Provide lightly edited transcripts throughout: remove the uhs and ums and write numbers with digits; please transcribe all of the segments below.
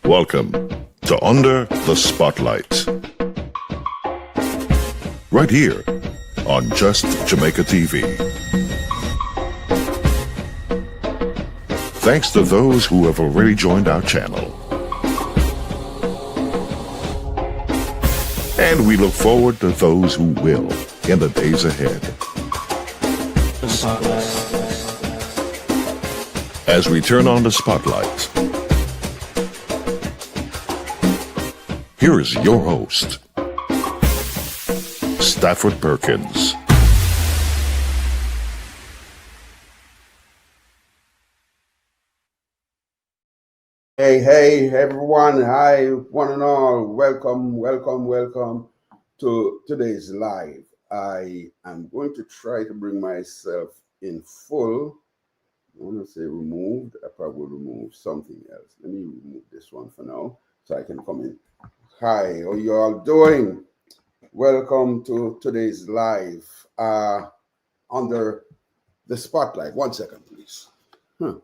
Welcome to Under the Spotlight. Right here on Just Jamaica TV. Thanks to those who have already joined our channel. And we look forward to those who will in the days ahead. As we turn on the spotlight, here is your host, Stafford Perkins. Hey, everyone. Hi, one and all. Welcome to today's live. I am going to try to bring myself in full. I want to say removed. I probably will remove something else. Let me remove this one for now so I can come in. Hi, how you all doing? Welcome to today's live under the spotlight. 1 second, please. I'm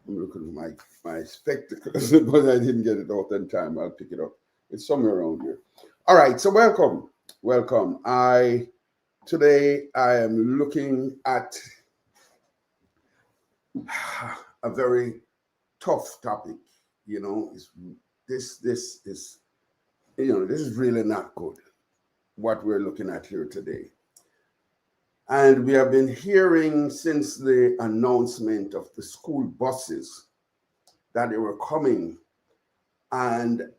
looking at my spectacles, but I didn't get it out in time. I'll pick it up. It's somewhere around here. All right, so welcome. Today I am looking at a very tough topic. This is really not good, what we're looking at here today. And we have been hearing since the announcement of the school buses that they were coming. And,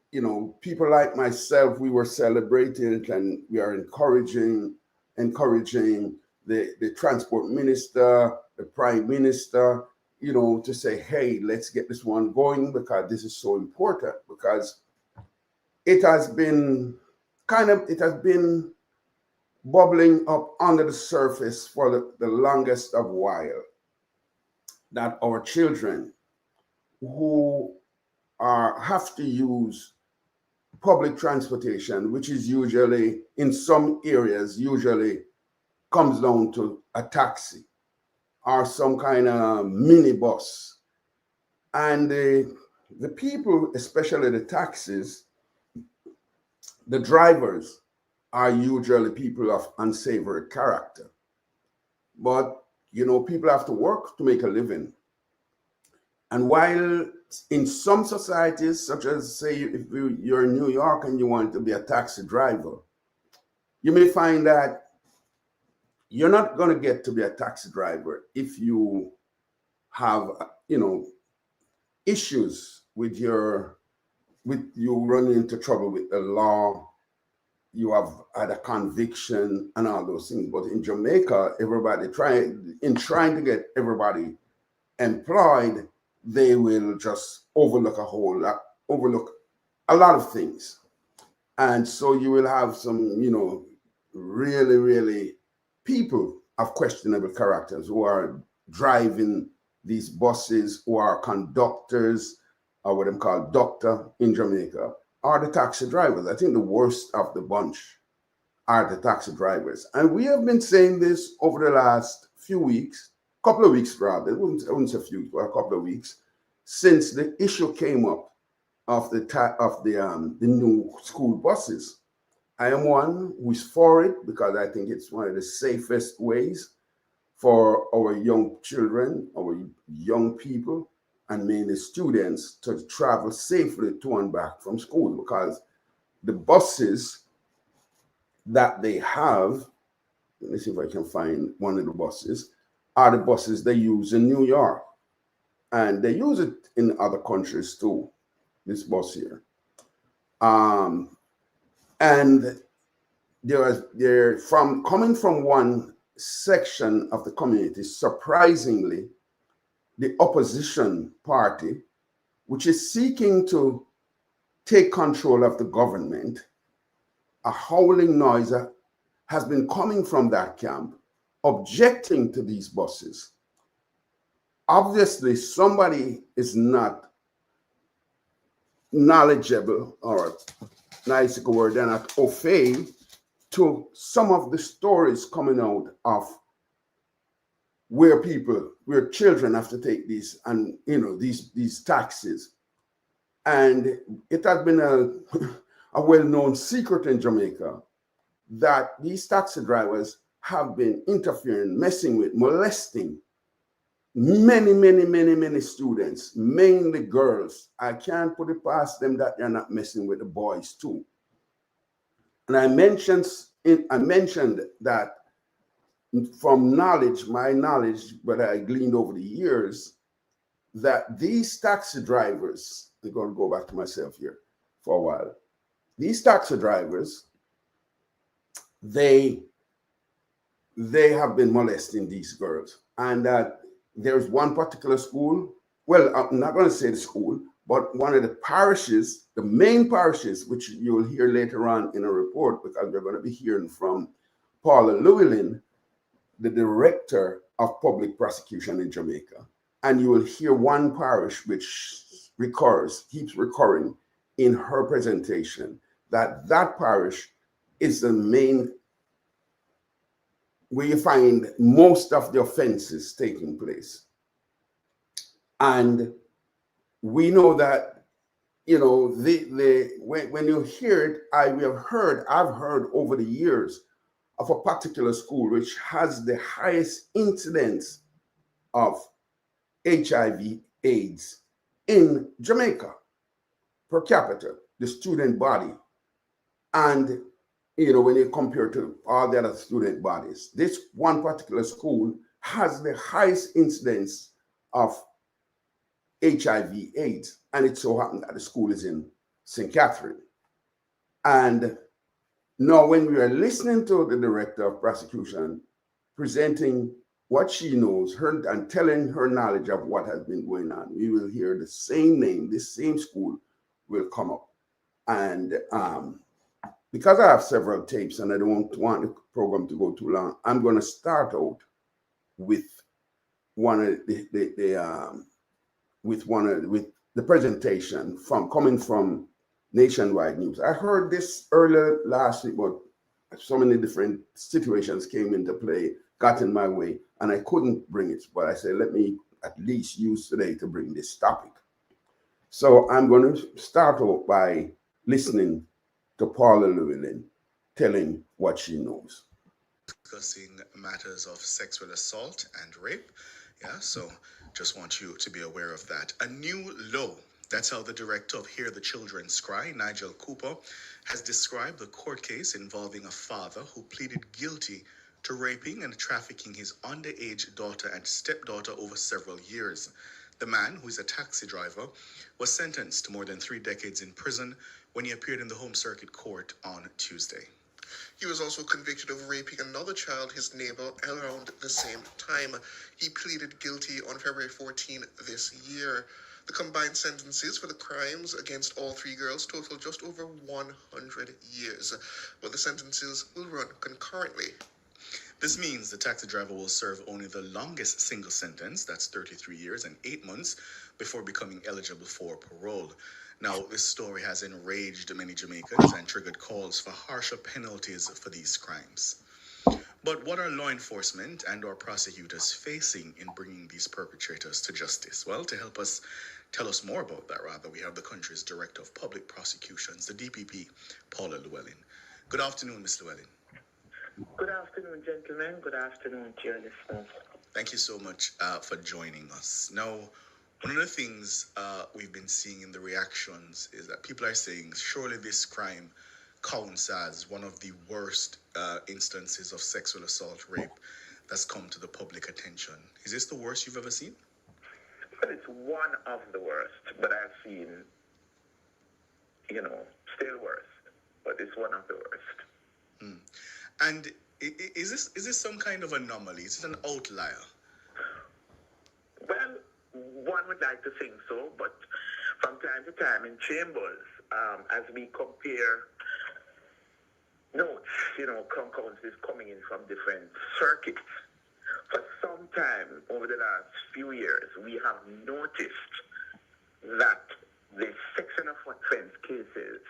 people like myself, we were celebrating and we are encouraging the transport minister, the prime minister, to say, hey, let's get this one going because this is so important, because it has been bubbling up under the surface for the longest of while that our children who have to use public transportation, which is usually in some areas comes down to a taxi or some kind of minibus, and the people, especially the taxis, the drivers, are usually people of unsavory character. But, people have to work to make a living. And while in some societies, such as, say, if you're in New York and you want to be a taxi driver, you may find that you're not going to get to be a taxi driver if you have, issues with you running into trouble with the law, you have had a conviction and all those things. But in Jamaica, everybody trying to get everybody employed, they will just overlook a lot of things. And so you will have some, really people of questionable characters who are driving these buses, who are conductors, or what they call doctor in Jamaica, are the taxi drivers. I think the worst of the bunch are the taxi drivers. And we have been saying this over the last few weeks, couple of weeks rather, I wouldn't say a few, but a couple of weeks, since the issue came up of the new school buses. I am one who is for it because I think it's one of the safest ways for our young children, our young people, and mainly students to travel safely to and back from school, because the buses that they have, let me see if I can find one of the buses, are the buses they use in New York. And they use it in other countries too, this bus here. And they're coming from one section of the community, surprisingly, the opposition party, which is seeking to take control of the government. A howling noise has been coming from that camp, objecting to these buses. Obviously, somebody is not knowledgeable, or nice word than at au fait, to some of the stories coming out of where children have to take these, and these taxis. And it has been a well-known secret in Jamaica that these taxi drivers have been interfering, messing with, molesting many students, mainly girls. I can't put it past them that they're not messing with the boys too. And I mentioned that from knowledge, my knowledge, but I gleaned over the years, that these taxi drivers, I'm going to go back to myself here for a while. These taxi drivers, they have been molesting these girls. And that there's one particular school, well, I'm not going to say the school, but one of the parishes, the main parishes, which you'll hear later on in a report, because we're going to be hearing from Paula Llewellyn, the director of public prosecution in Jamaica. And you will hear one parish which keeps recurring in her presentation, that parish is the main where you find most of the offenses taking place. And we know that, you know, when you hear it, I've heard over the years of a particular school which has the highest incidence of HIV/AIDS in Jamaica per capita, the student body. And, you know, when you compare to all the other student bodies, this one particular school has the highest incidence of HIV/AIDS. And it so happened that the school is in St. Catherine. And now, when we are listening to the director of prosecution presenting what she knows, and telling her knowledge of what has been going on, we will hear the same name, this same school will come up. And because I have several tapes and I don't want the program to go too long, I'm going to start out with one of with the presentation coming from Nationwide News. I heard this earlier last week, but so many different situations came into play, got in my way, and I couldn't bring it. But I said, let me at least use today to bring this topic. So I'm going to start out by listening to Paula Llewellyn telling what she knows. Discussing matters of sexual assault and rape. Yeah, so just want you to be aware of that. A new low. That's how the director of Hear the Children's Cry, Nigel Cooper, has described the court case involving a father who pleaded guilty to raping and trafficking his underage daughter and stepdaughter over several years. The man, who is a taxi driver, was sentenced to more than 3 decades in prison when he appeared in the Home Circuit Court on Tuesday. He was also convicted of raping another child, his neighbor, around the same time. He pleaded guilty on February 14 this year. The combined sentences for the crimes against all 3 girls total just over 100 years, but the sentences will run concurrently. This means the taxi driver will serve only the longest single sentence, that's 33 years and 8 months, before becoming eligible for parole. Now, this story has enraged many Jamaicans and triggered calls for harsher penalties for these crimes. But what are law enforcement and our prosecutors facing in bringing these perpetrators to justice? Well, to help us tell us more about that, rather, we have the country's Director of Public Prosecutions, the DPP, Paula Llewellyn. Good afternoon, Ms. Llewellyn. Good afternoon, gentlemen. Good afternoon to your listeners. Thank you so much for joining us. Now, one of the things we've been seeing in the reactions is that people are saying, surely this crime counts as one of the worst instances of sexual assault, rape that's come to the public attention. Is this the worst you've ever seen? Well, it's one of the worst, but I've seen, still worse. But it's one of the worst. Mm. And is this some kind of anomaly? Is it an outlier? Well, one would like to think so, but from time to time in chambers, as we compare notes, concurrences coming in from different circuits, for some time over the last few years, we have noticed that the sexual offense cases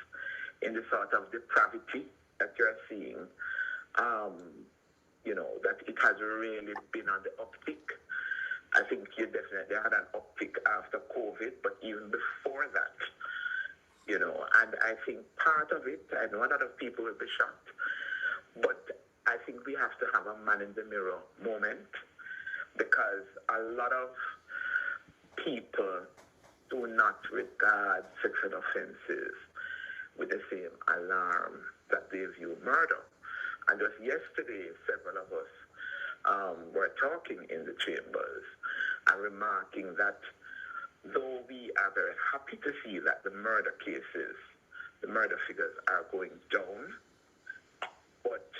in the sort of depravity that you're seeing, that it has really been on the uptick. I think you definitely had an uptick after COVID, but even before that, and I think part of it, I know a lot of people will be shocked, but I think we have to have a man in the mirror moment, because a lot of people do not regard sexual offenses with the same alarm that they view murder. And just yesterday, several of us were talking in the chambers and remarking that though we are very happy to see that the murder cases, the murder figures are going down, but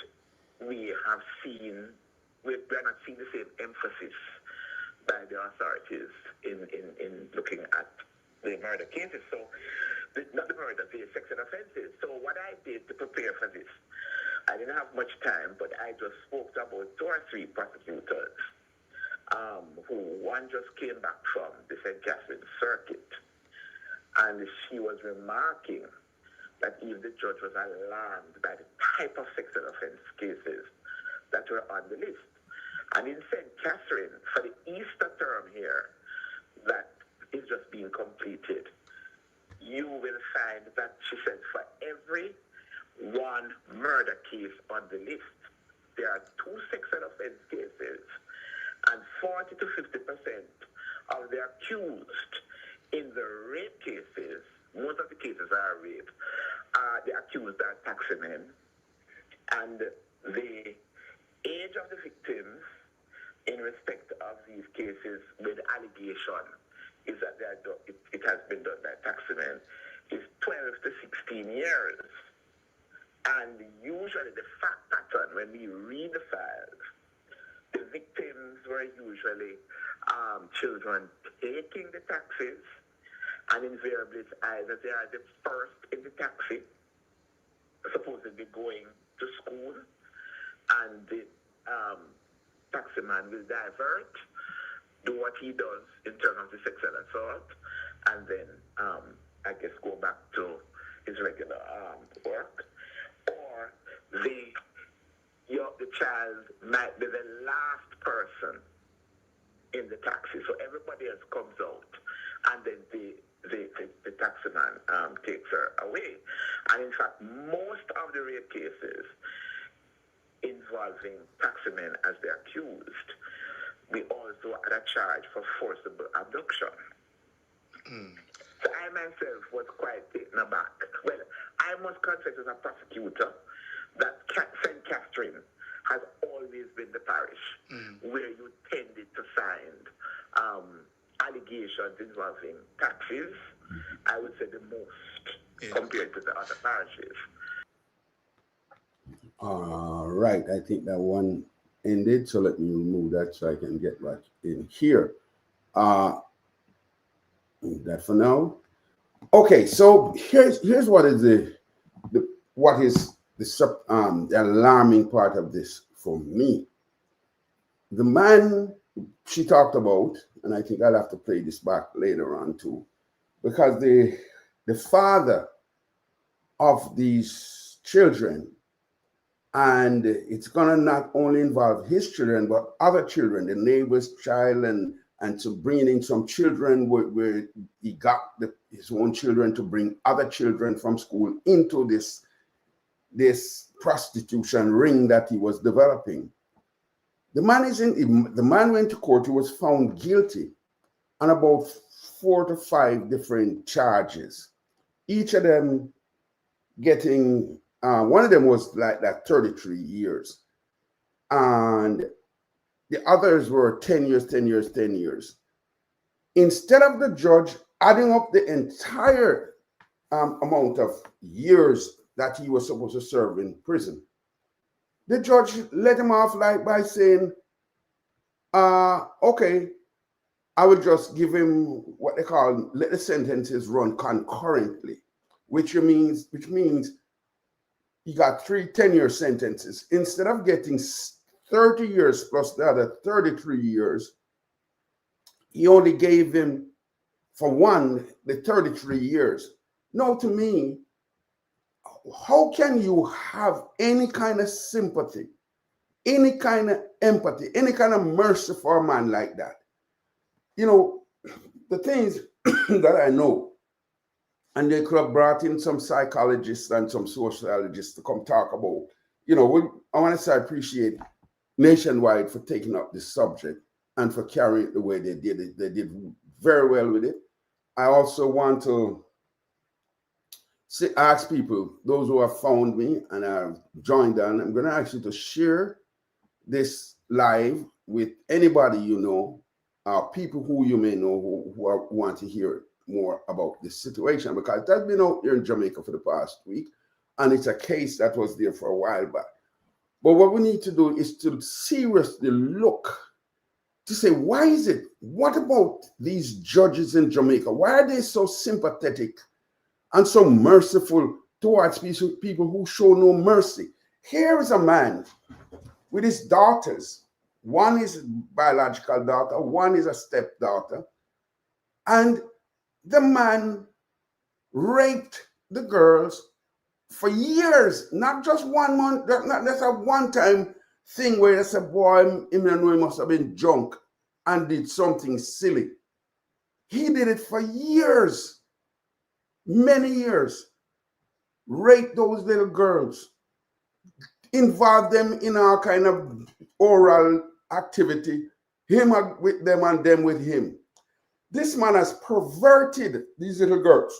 we're not seeing the same emphasis by the authorities in looking at the murder cases. So, not the murder, the sexual offenses. So what I did to prepare for this, I didn't have much time, but I just spoke to about 2 or 3 prosecutors who one just came back from the St. Catherine Circuit, and she was remarking that even the judge was alarmed by the type of sexual offense cases that were on the list. And in St. Catherine, for the Easter term here, that is just being completed, you will find that, she said, for every 1 murder case on the list, there are 2 sexual offense cases, and 40 to 50% of the accused in the rape cases, most of the cases are rape, the accused are taximen, and the age of the victims in respect of these cases with allegation is that it has been done by taximen is 12 to 16 years. And usually the fact pattern, when we read the files, the victims were usually children taking the taxis, and invariably it's either they are the first in the taxi, supposedly going to school, and the taximan will divert, do what he does in terms of the sexual assault, and then I guess go back to his regular work. Or the child might be the last person in the taxi, so everybody else comes out, and then the taximan takes her away. And in fact, most of the rape cases involving taximen as the accused, we also had a charge for forcible abduction. So I myself was quite taken aback. Well, I must confess as a prosecutor that St. Catherine has always been the parish where you tended to find allegations involving taxis, I would say the most compared to the other parishes. Right, I think that one ended, so let me remove that so I can get back in here. That for now. Okay, so here's what is the alarming part of this for me. The man she talked about, and I think I'll have to play this back later on too, because the father of these children, and it's gonna not only involve his children but other children, the neighbor's child, and to bring in some children where he got his own children to bring other children from school into this prostitution ring that he was developing. The man went to court. He was found guilty on about 4 to 5 different charges, each of them getting one of them was like that 33 years, and the others were 10 years, 10 years, 10 years. Instead of the judge adding up the entire amount of years that he was supposed to serve in prison, the judge let him off like by saying, okay, I will just give him what they call, let the sentences run concurrently, which means he got 3 10-year sentences. Instead of getting 30 years plus the other 33 years, he only gave him, for one, the 33 years. Now, to me, how can you have any kind of sympathy, any kind of empathy, any kind of mercy for a man like that? You know, the things that I know, And they could have brought in some psychologists and some sociologists to come talk about, I want to say I appreciate Nationwide for taking up this subject and for carrying it the way they did it. They did very well with it. I also want to ask people, those who have found me and have joined on, I'm going to ask you to share this live with anybody you know, people who you may know who want to hear more about this situation, because that's been out here in Jamaica for the past week, and it's a case that was there for a while back. But what we need to do is to seriously look to say, why is it? What about these judges in Jamaica? Why are they so sympathetic and so merciful towards people who show no mercy? Here is a man with his daughters. One is a biological daughter, one is a stepdaughter. And the man raped the girls for years, not just 1 month, that's a one-time thing where it's a boy, he must have been drunk and did something silly. He did it for years, many years. Raped those little girls, involved them in all kind of oral activity, him with them and them with him. This man has perverted these little girls.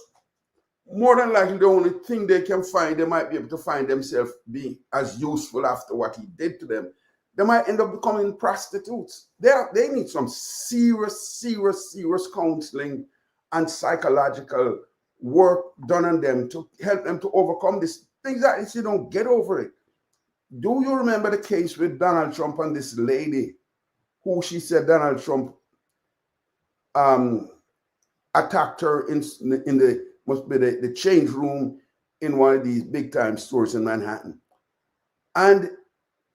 More than likely, the only thing they can find, they might be able to find themselves being as useful after what he did to them. They might end up becoming prostitutes. They need some serious counseling and psychological work done on them to help them to overcome this. Things that if you don't get over it. Do you remember the case with Donald Trump and this lady who she said Donald Trump attacked her in the must be the change room in one of these big time stores in Manhattan? And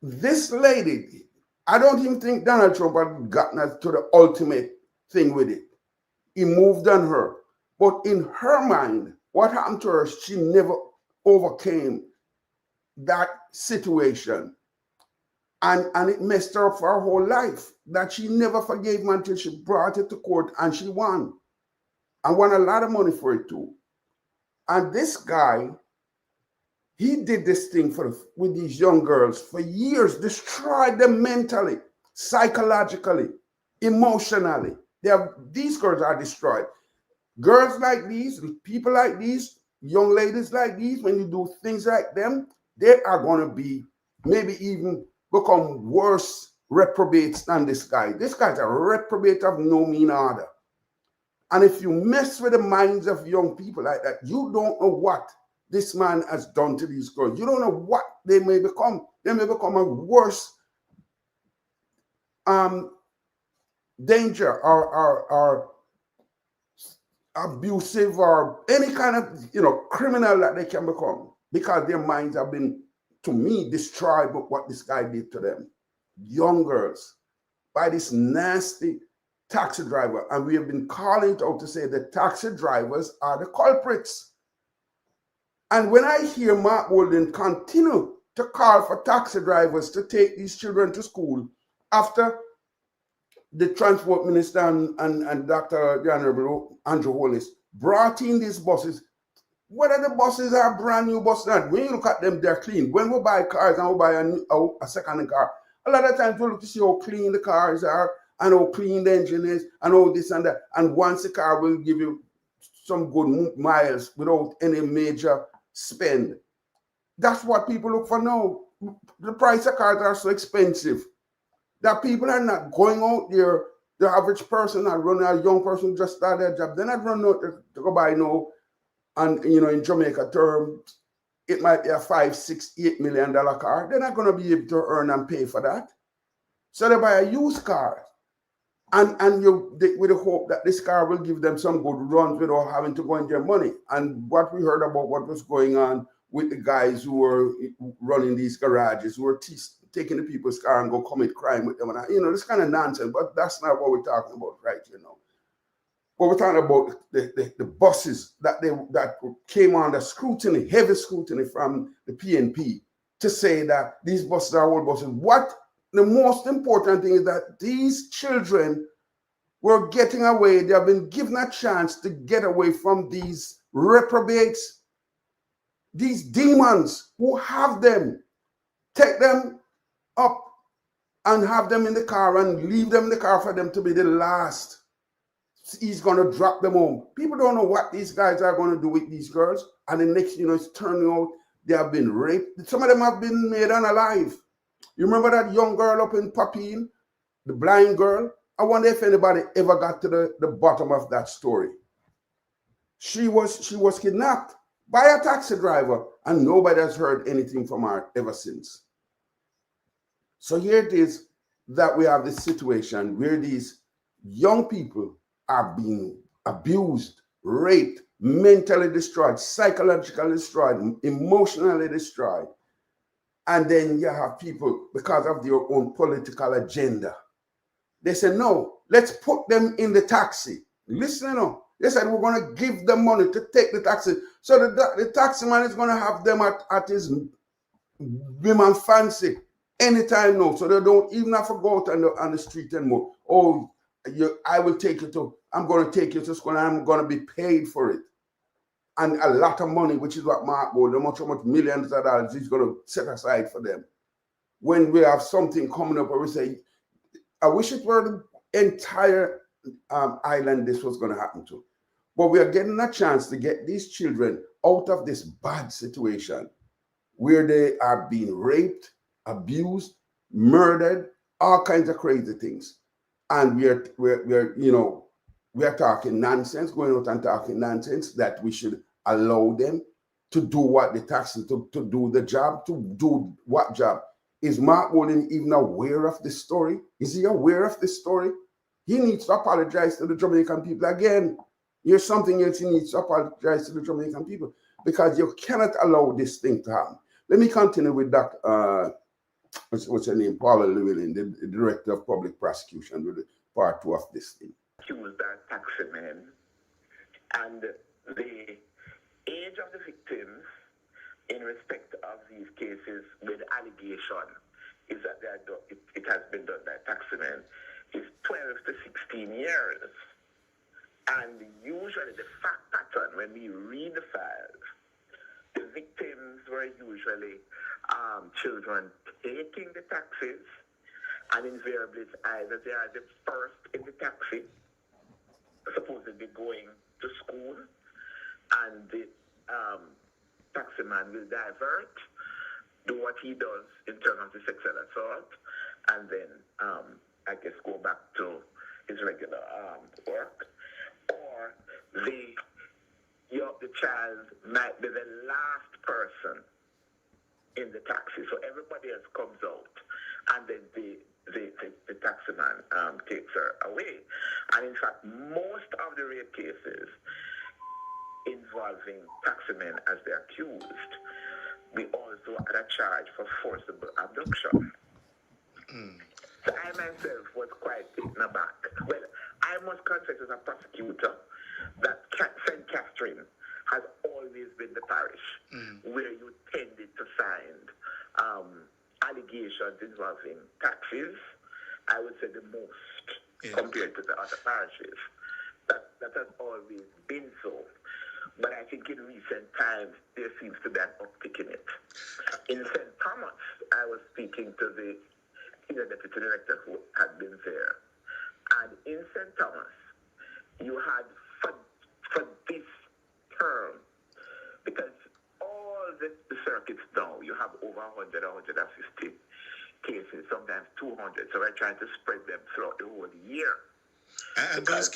this lady, I don't even think Donald Trump had gotten to the ultimate thing with it. He moved on her. But in her mind, what happened to her, she never overcame that situation. And it messed her up for her whole life, that she never forgave him until she brought it to court and she won. And won a lot of money for it too. And this guy, he did this thing with these young girls for years, destroyed them mentally, psychologically, emotionally. These girls are destroyed. Girls like these, people like these, young ladies like these, when you do things like them, they are going to be maybe even become worse reprobates than this guy. This guy's a reprobate of no mean order. And if you mess with the minds of young people like that, you don't know what this man has done to these girls. You don't know what they may become. They may become a worse danger or abusive or any kind of criminal that they can become, because their minds have been, to me, destroyed by what this guy did to them. Young girls, by this nasty taxi driver. And we have been calling it out to say the taxi drivers are the culprits. And when I hear Mark Walden continue to call for taxi drivers to take these children to school after the transport minister and Dr. the Honorable Andrew Hollis brought in these buses, whether the buses are brand new buses, when you look at them, they're clean. When we buy cars and we buy a second car, a lot of times we look to see how clean the cars are and how clean the engine is and all this and that. And once the car will give you some good miles without any major spend. That's what people look for now. The price of cars are so expensive that people are not going out there. The average person, not running, a young person just started their job, they're not running out to go buy no. And in Jamaica terms, it might be a $5, $6, $8 million car. They're not going to be able to earn and pay for that. So they buy a used car. And with the hope that this car will give them some good runs without having to go in their money. And what we heard about what was going on with the guys who were running these garages, who were taking the people's car and go commit crime with them. And this kind of nonsense, but that's not what we're talking about, right? But we're talking about the buses that came under scrutiny, heavy scrutiny from the PNP to say that these buses are old buses. What the most important thing is that these children were getting away. They have been given a chance to get away from these reprobates, these demons who have them, take them up and have them in the car and leave them in the car for them to be the last. He's going to drop them home. People don't know what these guys are going to do with these girls. And the next, it's turning out they have been raped. Some of them have been made unalive. You remember that young girl up in Papine, the blind girl? I wonder if anybody ever got to the bottom of that story. She was kidnapped by a taxi driver, and nobody has heard anything from her ever since. So here it is that we have this situation where these young people are being abused, raped, mentally destroyed, psychologically destroyed, emotionally destroyed. And then you have people, because of their own political agenda, they say, no, let's put them in the taxi. Listen, they said, we're going to give them money to take the taxi. So the taxi man is going to have them at his women fancy anytime now. So they don't even have to go out on the street anymore. Oh, I will take you to, I'm going to take you to school and I'm going to be paid for it. And a lot of money, which is what Mark Gold, how much millions of dollars he's going to set aside for them. When we have something coming up where we say, I wish it were the entire island this was going to happen to. But we are getting a chance to get these children out of this bad situation where they are being raped, abused, murdered, all kinds of crazy things. And we are talking nonsense, going out and talking nonsense that we should allow them to do what the taxes, to do the job, to do what job. Is Mark Golding even aware of this story? Is he aware of this story? He needs to apologize to the Jamaican people again. Here's something else he needs to apologize to the Jamaican people, because you cannot allow this thing to happen. Let me continue with Dr. What's her name? Paula Llewellyn, the Director of Public Prosecution, with part 2 of this thing. Accused are taxi men, and the age of the victims in respect of these cases with allegation is that it has been done by taxi men is 12 to 16 years. And usually the fact pattern, when we read the files, the victims were usually children taking the taxis, and invariably it's either they are the first in the taxi, supposedly going to school, and the taxi man will divert, do what he does in terms of the sexual assault, and then I guess go back to his regular work. Or the child might be the last person in the taxi, so everybody else comes out, and then the taxi man takes her away. And in fact, most of the rape cases involving taxi men as the accused, we also had a charge for forcible abduction. So I myself was quite taken aback. Well, I must confess as a prosecutor that St. Catherine has always been the parish where you tended to find allegations involving taxis. I would say the most compared to the other parishes. That has always been so. But I think in recent times, there seems to be an uptick in it. In St. Thomas, I was speaking to the senior deputy director who had been there. And in St. Thomas, you had, for this term, because all the circuits now, you have over 100, 150 cases, sometimes 200. So we're trying to spread them throughout the whole year. And those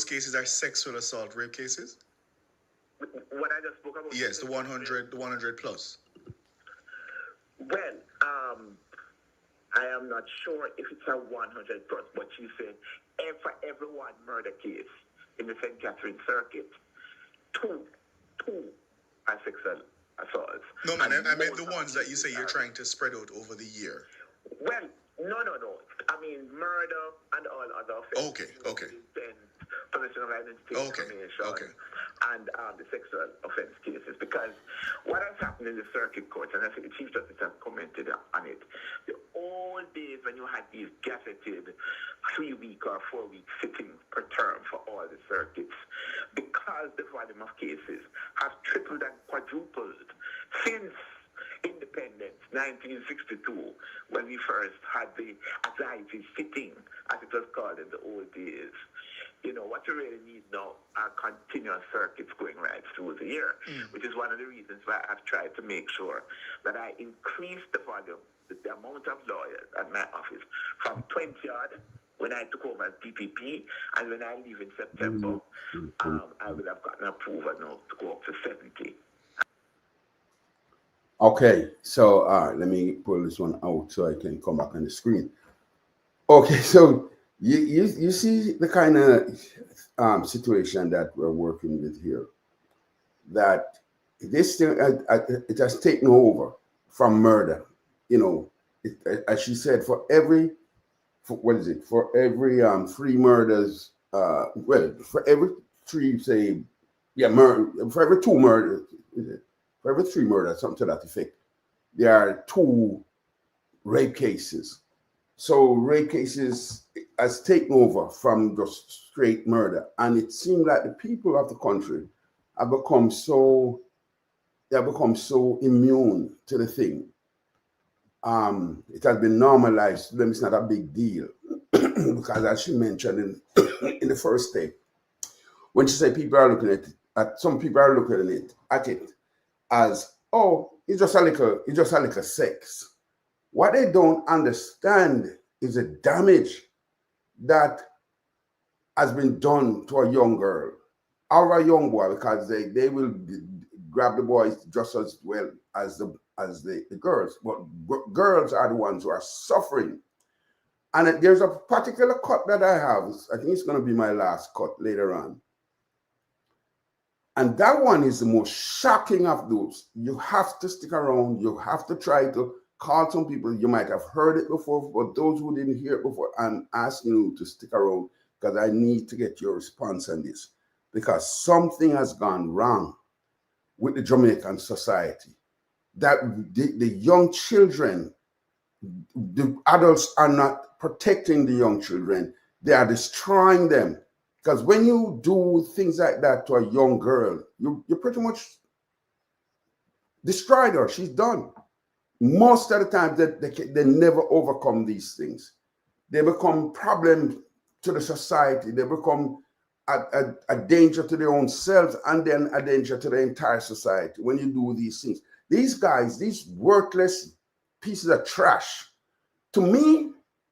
cases are sexual assault rape cases? What I just spoke about? Yes, the 100 plus. Well, I am not sure if it's a 100 plus, but she said for every one murder case in the St. Catherine circuit, two are sexual assaults. No, man, I meant the ones that you say you're trying to spread out over the year. Well, no. I mean, murder and all other offenses. Okay. possession of identity information, Okay. and the sexual offense cases. Because what has happened in the circuit court, and I think the Chief Justice has commented on it, the old days when you had these gazetted 3-week or 4-week sittings per term for all the circuits, because the volume of cases has tripled and quadrupled since independence, 1962, when we first had the anxiety sitting, as it was called in the old days. You know, what you really need now are continuous circuits going right through the year, which is one of the reasons why I've tried to make sure that I increase the volume, the amount of lawyers at my office from 20 odd when I took over as DPP, and when I leave in September, I will have gotten approval now to go up to 70. Okay, so let me pull this one out so I can come back on the screen. Okay, so you see the kind of situation that we're working with here, that this thing it has taken over from murder. You know, as she said, for every 3 murders, for every 3 for every 2 murders, for every 3 murders, something to that effect, there are 2 rape cases. So rape cases has taken over from just straight murder, and it seems like the people of the country have become so immune to the thing. It has been normalized to them. It's not a big deal because, as she mentioned in the first state, when she said people are looking at some people are looking at it as, oh, it's just a little sex. What they don't understand is the damage that has been done to a young girl or a young boy, because they will grab the boys just as well as the girls. But girls are the ones who are suffering. And there's a particular cut that I have. I think it's going to be my last cut later on. And that one is the most shocking of those. You have to stick around. You have to try to call some people. You might have heard it before, but those who didn't hear it before, I'm asking you to stick around because I need to get your response on this. Because something has gone wrong with the Jamaican society. That the young children, the adults are not protecting the young children. They are destroying them. Because when you do things like that to a young girl, you pretty much destroyed her. She's done. Most of the time, they never overcome these things. They become problems to the society. They become a danger to their own selves, and then a danger to the entire society when you do these things. These guys, these worthless pieces of trash, to me,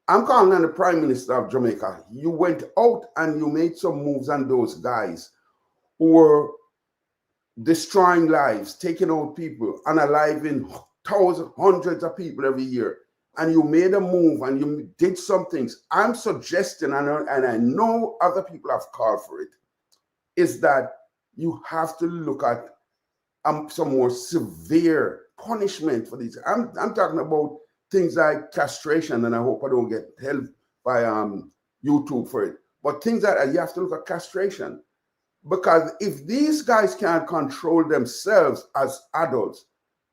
I'm calling on the Prime Minister of Jamaica. You went out and you made some moves on those guys who were destroying lives, taking out people, unaliving thousands, hundreds of people every year. And you made a move and you did some things. I'm suggesting, and I know other people have called for it, is that you have to look at some more severe punishment for these. I'm talking about things like castration, and I hope I don't get held by YouTube for it. But things that you have to look at castration, because if these guys can't control themselves as adults,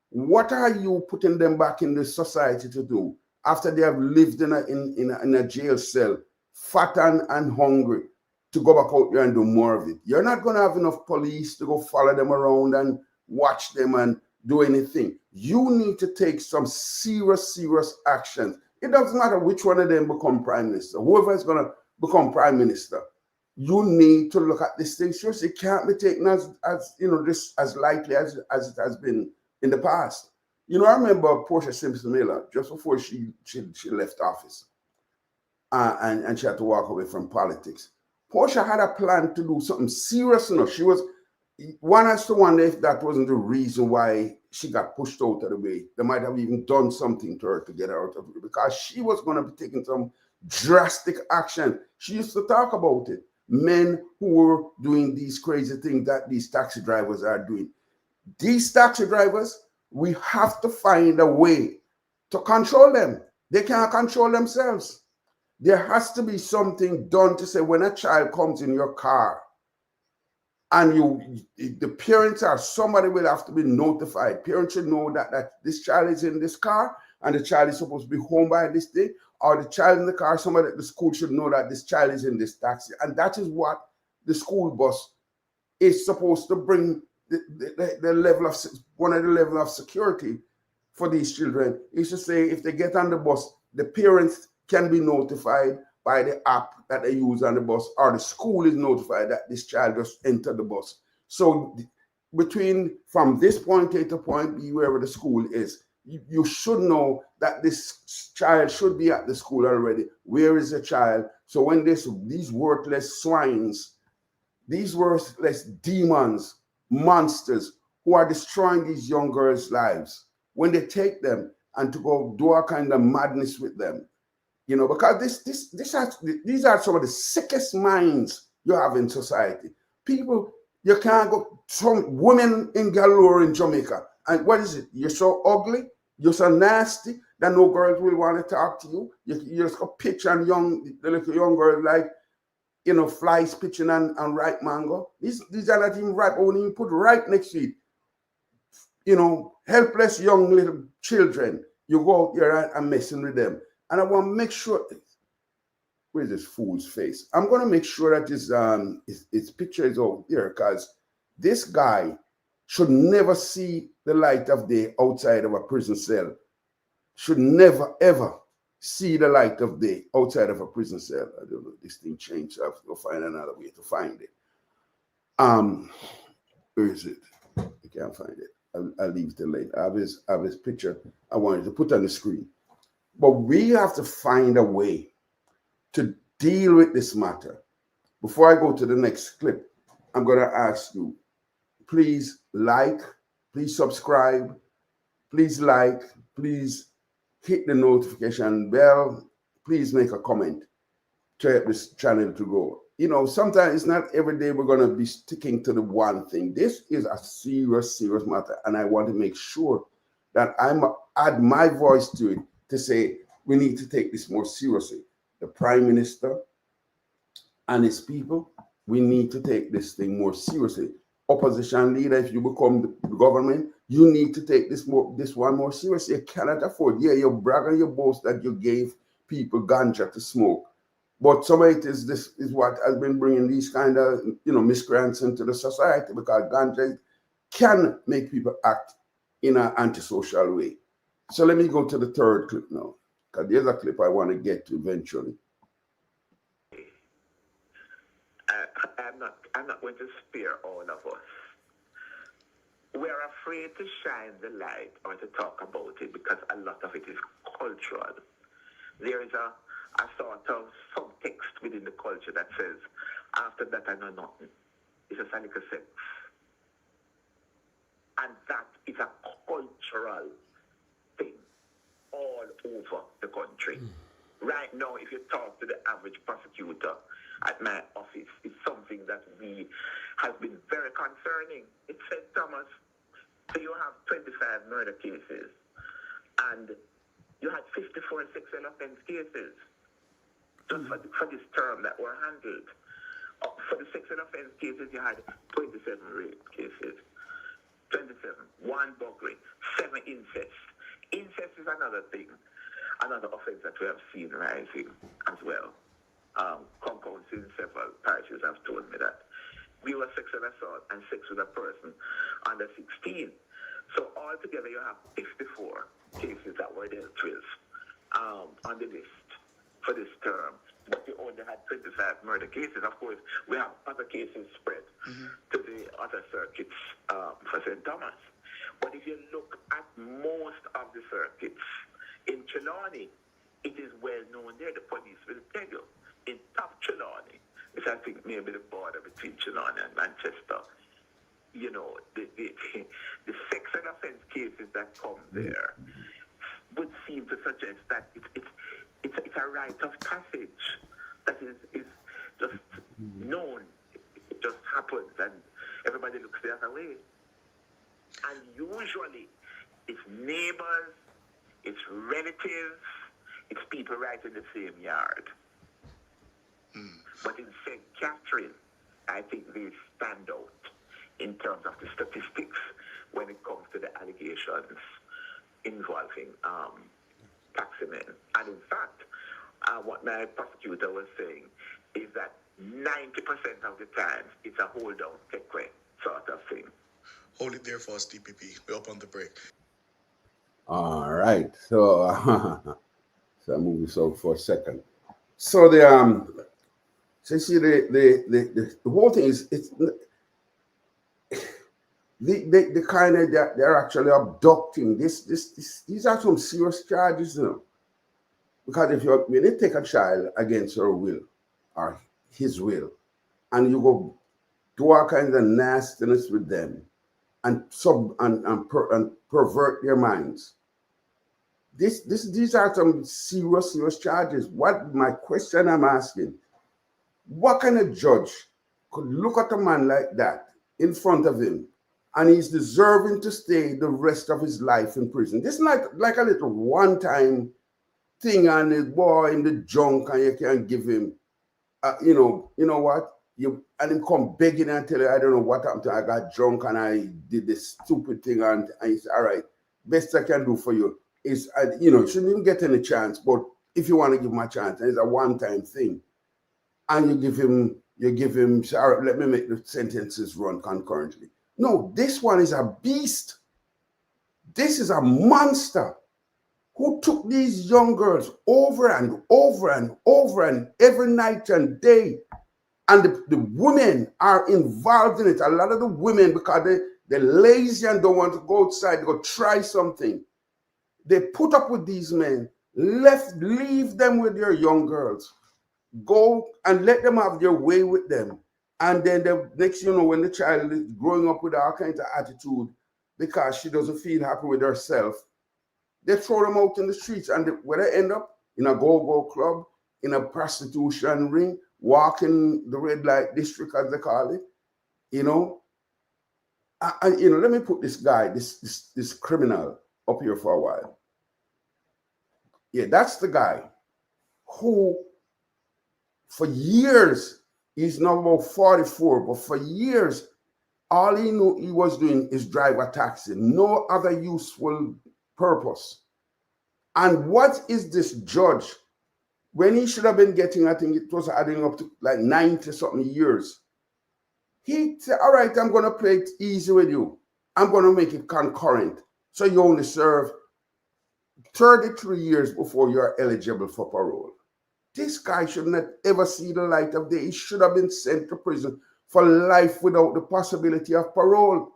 what are you putting them back in the society to do after they have lived in a jail cell, fat and hungry, to go back out there and do more of it? You're not going to have enough police to go follow them around and watch them and do anything. You need to take some serious action. It doesn't matter which one of them become prime minister. Whoever is going to become prime minister, you need to look at this thing seriously. It can't be taken as this as lightly as it has been in the past. You know, I remember Portia Simpson Miller just before she left office, and she had to walk away from politics. Portia had a plan to do something serious enough. She was. One has to wonder if that wasn't the reason why she got pushed out of the way. They might have even done something to her to get her out of it, because she was going to be taking some drastic action. She used to talk about it. Men who were doing these crazy things that these taxi drivers are doing. These taxi drivers, we have to find a way to control them. They can't control themselves. There has to be something done to say when a child comes in your car and the parents or somebody will have to be notified. Parents should know that this child is in this car and the child is supposed to be home by this day, or the child in the car, somebody at the school should know that this child is in this taxi. And that is what the school bus is supposed to bring the level of, one of the level of security for these children is to say if they get on the bus, the parents can be notified by the app that they use on the bus, or the school is notified that this child just entered the bus. So from this point A to point B, wherever the school is, you should know that this child should be at the school already. Where is the child? So when these worthless swines, these worthless demons, monsters who are destroying these young girls' lives, when they take them and to go do a kind of madness with them, because these are some of the sickest minds you have in society. People, you can't go, some women in galore in Jamaica, and what is it? You're so ugly, you're so nasty that no girls will want to talk to you. You just go pitch on the little young girls like, flies pitching and ripe mango. These are not even ripe, but when you put ripe next to it, helpless young little children, you go out there and messing with them. And I want to make sure, where's this fool's face? I'm going to make sure that his picture is out there, because this guy should never see the light of day outside of a prison cell. Should never, ever see the light of day outside of a prison cell. I don't know, this thing changed, so I have to go find another way to find it. Where is it? I can't find it. I'll leave it till later. I have his picture I wanted to put on the screen. But we have to find a way to deal with this matter. Before I go to the next clip, I'm going to ask you, please please subscribe, please hit the notification bell, please make a comment to help this channel to grow. Sometimes it's not every day we're going to be sticking to the one thing. This is a serious, serious matter, and I want to make sure that add my voice to it to say we need to take this more seriously. The Prime Minister and his people, we need to take this thing more seriously. Opposition leader, if you become the government, you need to take this one more seriously. You cannot afford. Yeah, you brag and you boast that you gave people ganja to smoke, but some of this is what has been bringing these kind of miscreants into the society, because ganja can make people act in an antisocial way. So let me go to the third clip now, because there's a clip I want to get to eventually. I'm not going to spare all of us. We're afraid to shine the light or to talk about it because a lot of it is cultural. There is a sort of subtext within the culture that says, after that I know nothing. It's just a little sex. And that is a cultural thing all over the country. Right now, if you talk to the average prosecutor at my office, it's something that has been very concerning. It said, Thomas, so you have 25 murder cases and you had 54 sexual offense cases just for this term that were handled. For the sexual offense cases, you had 27 rape cases, 27, 1 burglary, 7 incest. Incest is another thing, another offense that we have seen rising as well. Compounds in several parishes have told me that we were sexual assault and sex with a person under 16. So altogether you have 54 cases that were dealt with on the list for this term. But you only had 25 murder cases. Of course, we have other cases spread to the other circuits for St. Thomas. But if you look at most of the circuits in Trelawney, it is well known there. The police will tell you. In top Trelawney, which I think maybe the border between Trelawney and Manchester, the sexual offense cases that come there would seem to suggest that it's a rite of passage that is just known. It just happens and everybody looks the other way. And usually it's neighbors, it's relatives, it's people right in the same yard. But in St. Catherine, I think they stand out in terms of the statistics when it comes to the allegations involving taxi men. And in fact, what my prosecutor was saying is that 90% of the time it's a hold down, take away sort of thing. Hold it there for us, DPP. We're up on the break. All right. So, so I'm moving so for a second. So so you see the whole thing is it's the kind of they're actually abducting these are some serious charges, you know. Because when they take a child against her will or his will, and you go do all kinds of nastiness with them and pervert their minds. These are some serious charges. What my question I'm asking, what kind of judge could look at a man like that in front of him and he's deserving to stay the rest of his life in prison? This is like a little one-time thing and the boy in the junk and you can give him, you know what? And him come begging and tell you, I don't know what happened to you. I got drunk and I did this stupid thing and he said, all right, best I can do for you is, you shouldn't even get any chance, but if you want to give him a chance, and it's a one-time thing, and you give him, say, all right, let me make the sentences run concurrently. No, this one is a beast. This is a monster who took these young girls over and over and over and every night and day. And the women are involved in it. A lot of the women, because they're lazy and don't want to go outside, to go try something. They put up with these men, leave them with their young girls. Go and let them have their way with them. And then the next, when the child is growing up with all kinds of attitude because she doesn't feel happy with herself, they throw them out in the streets. And where they end up, in a go-go club, in a prostitution ring, walking the red light district, as they call it, And, let me put this guy, this criminal up here for a while. Yeah, that's the guy who, for years, he's now about 44, but for years, all he knew he was doing is drive a taxi, no other useful purpose. And what is this judge, when he should have been getting, I think it was adding up to like 90-something years, he said, all right, I'm going to play it easy with you. I'm going to make it concurrent. So you only serve 33 years before you're eligible for parole. This guy should not ever see the light of day. He should have been sent to prison for life without the possibility of parole.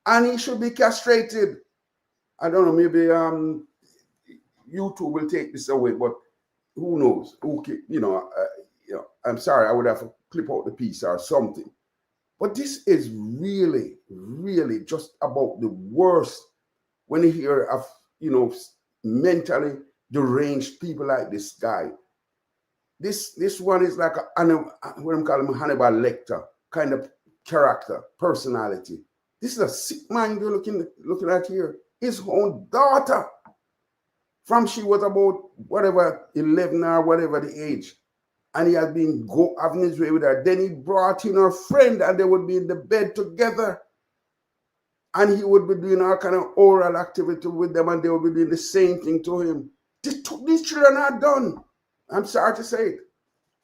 And he should be castrated. I don't know, maybe you two will take this away, but who knows? I'm sorry, I would have to clip out the piece or something. But this is really, really just about the worst when you hear of, mentally deranged people like this guy. This one is like what I'm calling Hannibal Lecter kind of character, personality. This is a sick man you're looking at here. His own daughter, from she was about whatever 11 or whatever the age, and he had been having his way with her. Then he brought in her friend, and they would be in the bed together, and he would be doing all kind of oral activity with them, and they would be doing the same thing to him. These children are done. I'm sorry to say it.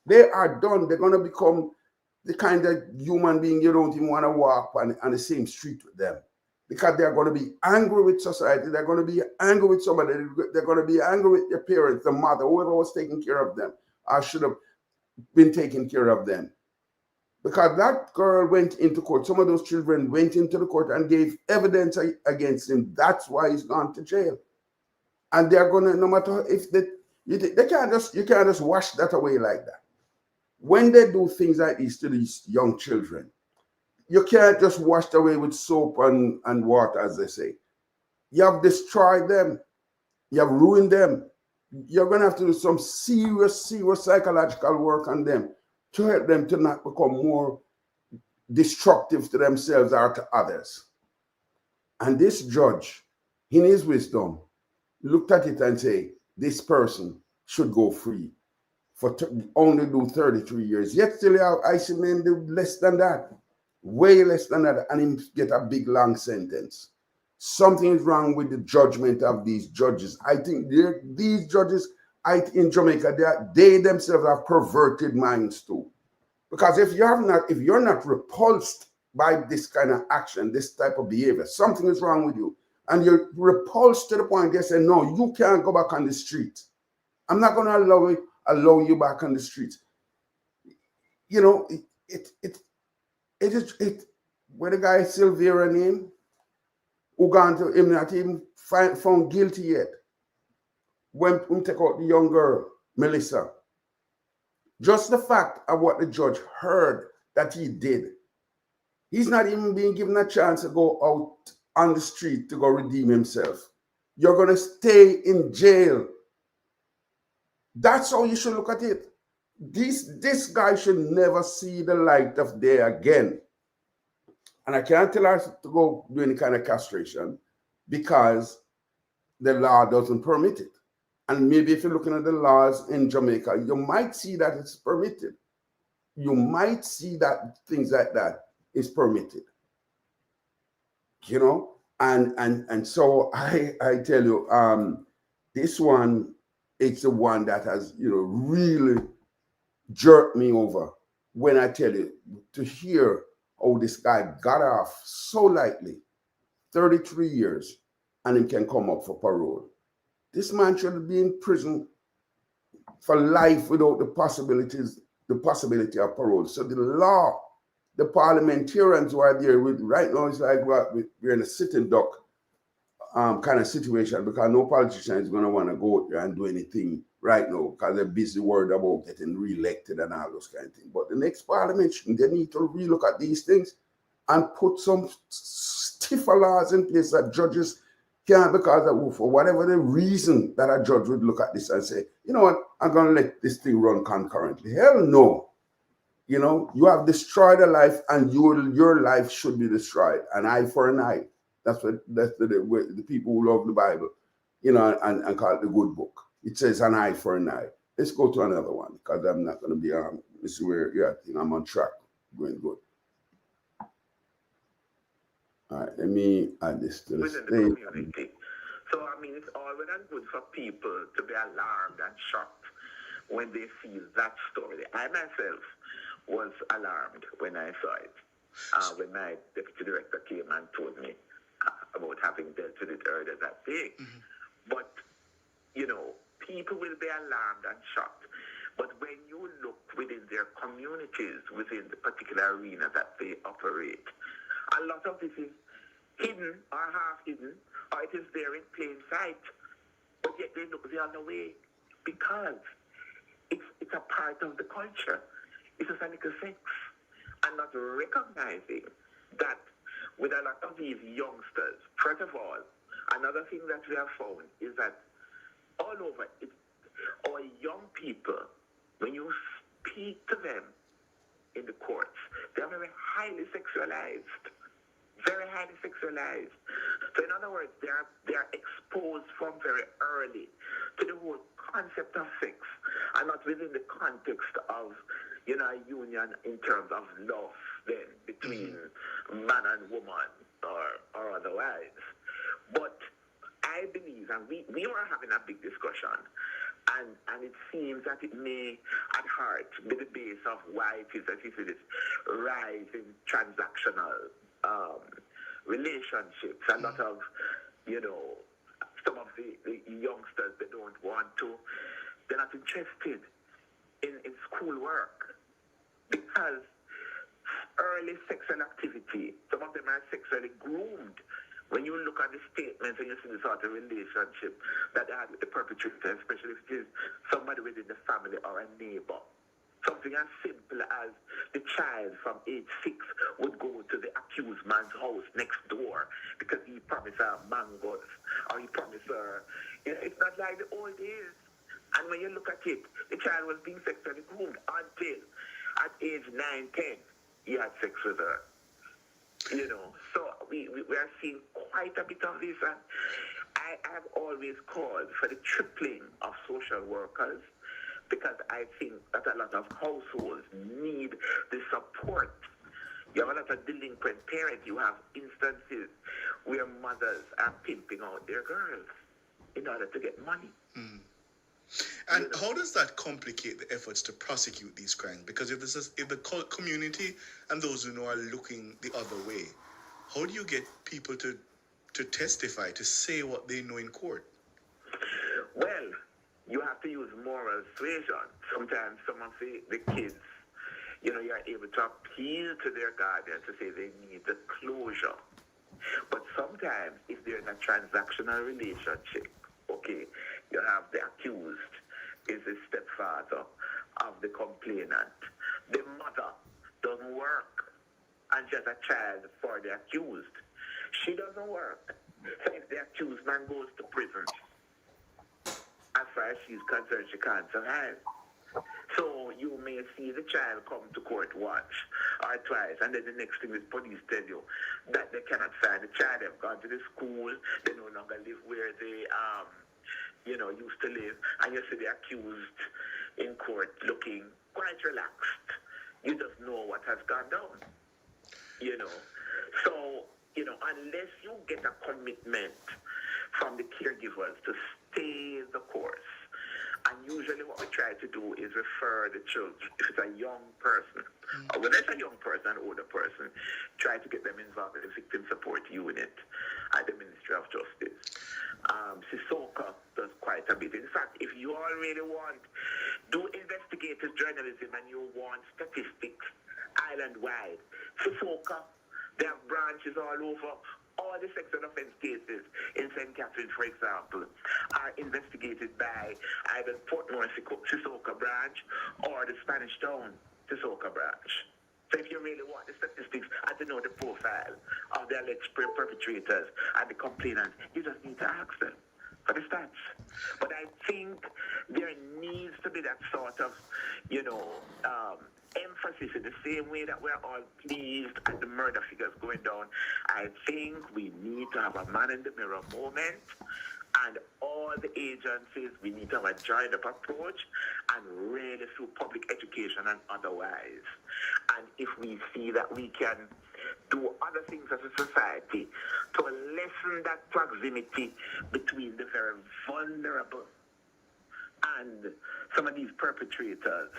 They are done. They're going to become the kind of human being you don't even want to walk on the same street with them, because they're going to be angry with society. They're going to be angry with somebody. They're going to be angry with their parents, the mother, whoever was taking care of them, or should have been taking care of them. Because that girl went into court. Some of those children went into the court and gave evidence against him. That's why he's gone to jail. And they're going to, no matter if you can't just wash that away like that. When they do things like this to these young children, you can't just wash it away with soap and water, as they say. You have destroyed them. You have ruined them. You're going to have to do some serious psychological work on them to help them to not become more destructive to themselves or to others. And this judge, in his wisdom, looked at it and said, this person should go free only do 33 years. Yet still I see men do less than that, way less than that, and him get a big long sentence. Something is wrong with the judgment of these judges. I think these judges in Jamaica, they themselves have perverted minds too. Because if you're not repulsed by this kind of action, this type of behavior, something is wrong with you. And you're repulsed to the point they say, no, you can't go back on the street. I'm not going to allow you back on the street. You know, where the guy Silvera name, who gone to him, not even found guilty yet. When we take out the young girl, Melissa. Just the fact of what the judge heard that he did, he's not even being given a chance to go out on the street to go redeem himself. You're going to stay in jail. That's how you should look at it. This guy should never see the light of day again. And I can't tell her to go do any kind of castration because the law doesn't permit it. And maybe if you're looking at the laws in Jamaica, you might see that it's permitted. You might see that things like that is permitted. You know? And so I tell you, this one, it's the one that has, really jerked me over when I tell you to hear how this guy got off so lightly, 33 years, and he can come up for parole. This man should be in prison for life without the possibility of parole. So the law, the parliamentarians who are there right now, it's like we're in a sitting duck kind of situation because no politician is going to want to go out there and do anything right now because they're busy worried about getting re-elected and all those kind of things. But the next parliament, they need to relook at these things and put some stiffer laws in place that judges can't, because for whatever the reason that a judge would look at this and say, you know what, I'm going to let this thing run concurrently. Hell no. You have destroyed a life and your life should be destroyed. An eye for an eye. That's the people who love the Bible, and call it the good book. It says an eye for an eye. Let's go to another one because I'm not going to be this is where I think I'm on track, going good. All right, let me add this to the community. So, it's all well and good for people to be alarmed and shocked when they see that story. I myself was alarmed when I saw it. When my deputy director came and told me about having dealt with it earlier that day. Mm-hmm. But, people will be alarmed and shocked. But when you look within their communities, within the particular arena that they operate, a lot of this is hidden or half hidden, or it is there in plain sight. But yet they look the other way because it's a part of the culture. It's a cynical sex. And not recognizing that with a lot of these youngsters, first of all, another thing that we have found is that all over our young people, when you speak to them in the courts, they are very highly sexualized. Very highly sexualized. So in other words, they are exposed from very early to the whole concept of sex, and not within the context of, a union in terms of love then between man and woman or otherwise. But I believe, and we were having a big discussion, and it seems that it may at heart be the base of why it is that you see this rise in transactional relationships. A lot of, some of the youngsters, they're not interested in schoolwork because early sexual activity, some of them are sexually groomed. When you look at the statements and you see the sort of relationship that they had with the perpetrator, especially if it is somebody within the family or a neighbor. Something as simple as the child from age 6 would go to the accused man's house next door because he promised her mangoes or he promised her. It's not like the old days. And when you look at it, the child was being sexually groomed until at age 9, 10, he had sex with her. So we are seeing quite a bit of this. And I have always called for the tripling of social workers because I think that a lot of households need the support. You have a lot of delinquent parents. You have instances where mothers are pimping out their girls in order to get money. And how does that complicate the efforts to prosecute these crimes? Because if the community and those who know are looking the other way, how do you get people to testify, to say what they know in court? Well, you have to use moral suasion. Sometimes some of the kids, you're able to appeal to their guardian to say they need the closure. But sometimes, if they're in a transactional relationship, okay, you have the accused is the stepfather of the complainant. The mother doesn't work, and she has a child for the accused. She doesn't work. So if the accused man goes to prison, as far as she's concerned, she can't survive. So you may see the child come to court once or twice, and then the next thing is police tell you that they cannot find the child. They've gone to the school. They no longer live where they used to live, and you see the accused in court looking quite relaxed. You just know what has gone down. So unless you get a commitment from the caregivers to stay the course. And usually what we try to do is refer the children, if it's a young person, or whether it's a young person, an older person, try to get them involved in the victim support unit at the Ministry of Justice. Sisoka does quite a bit. In fact, if you all really do investigative journalism and you want statistics island-wide, Sisoka, they have branches all over. All the sexual offense cases in St. Catherine, for example, are investigated by either Portmore Sisoka branch or the Spanish Town Sisoka branch. So if you really want the statistics and to know the profile of the alleged perpetrators and the complainants, you just need to ask them for the stats. But I think there needs to be that sort of, emphasis in the same way that we're all pleased at the murder figures going down. I think we need to have a man in the mirror moment, and all the agencies, we need to have a joined up approach, and really through public education and otherwise. And if we see that we can do other things as a society to lessen that proximity between the very vulnerable and some of these perpetrators,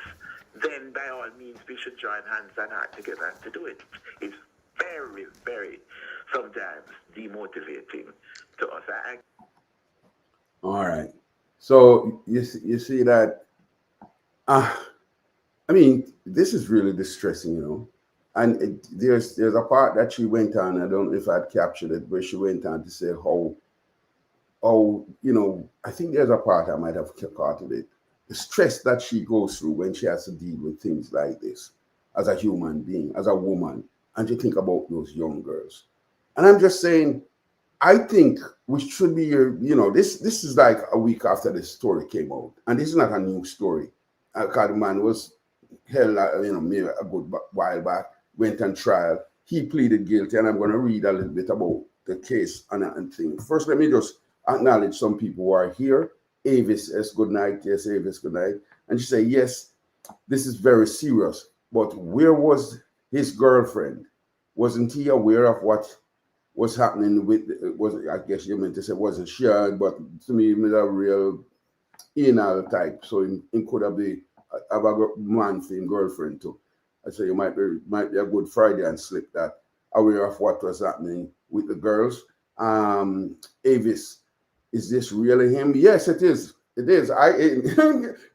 then by all means we should join hands and heart together to do it. It's very, very sometimes demotivating to us. All right. So you see that, this is really distressing, And there's a part that she went on, I don't know if I'd captured it, where she went on to say how I think there's a part I might have caught of it. The stress that she goes through when she has to deal with things like this as a human being, as a woman, and you think about those young girls. And I'm just saying, I think we should be, this is like a week after the story came out. And this is not a new story. Because the man was held, maybe a good while back, went on trial. He pleaded guilty, and I'm going to read a little bit about the case and things. First, let me just acknowledge some people who are here. Avis, good night. Yes, Avis, good night. And she said, yes, this is very serious. But where was his girlfriend? Wasn't he aware of what was happening with, I guess you meant to say wasn't sure, but to me, it was a real anal type. So it could have a man for him girlfriend too. I say you might be a good Friday and slip that, aware of what was happening with the girls. Avis, is this really him? Yes, it is. It is.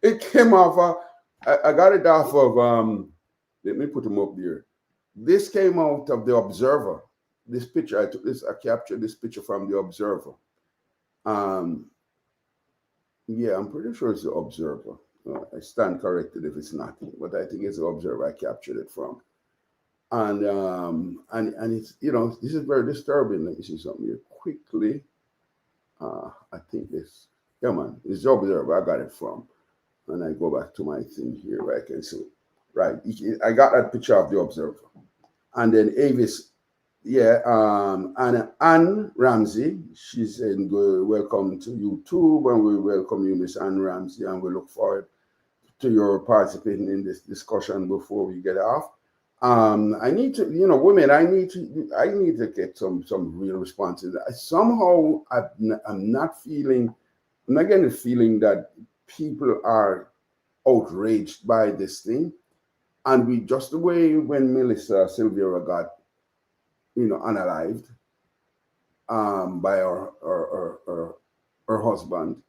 It came off. I got it off of. Let me put him up there. This came out of the Observer. This picture I captured this picture from the Observer. Yeah, I'm pretty sure it's the Observer. I stand corrected if it's not, but I think it's the Observer I captured it from. And it's this is very disturbing. Let me see something here quickly. I think this, yeah, man, it's the Observer I got it from. And I go back to my thing here where I can see. Right, I got that picture of the Observer. And then Avis, yeah, and Ann Ramsey, she's saying, welcome to YouTube, and we welcome you, Miss Ann Ramsey, and we look forward to your participating in this discussion before we get off. I need to, women. I need to get some real responses. Somehow, I'm not feeling. I'm not getting the feeling that people are outraged by this thing, and we just the way when Melissa Silvera got, unalived, by her husband.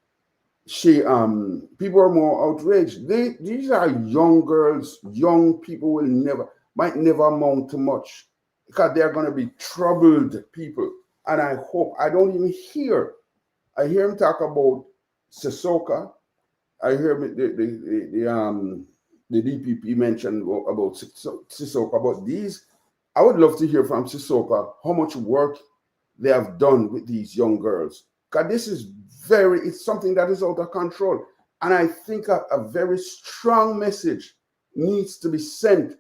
People are more outraged. These are young girls. Young people might never amount to much because they're going to be troubled people. And I hope I don't even hear. I hear him talk about Sissoko. I hear the DPP mentioned about Sissoko. About these, I would love to hear from Sissoko how much work they have done with these young girls. Because this is it's something that is out of control. And I think a very strong message needs to be sent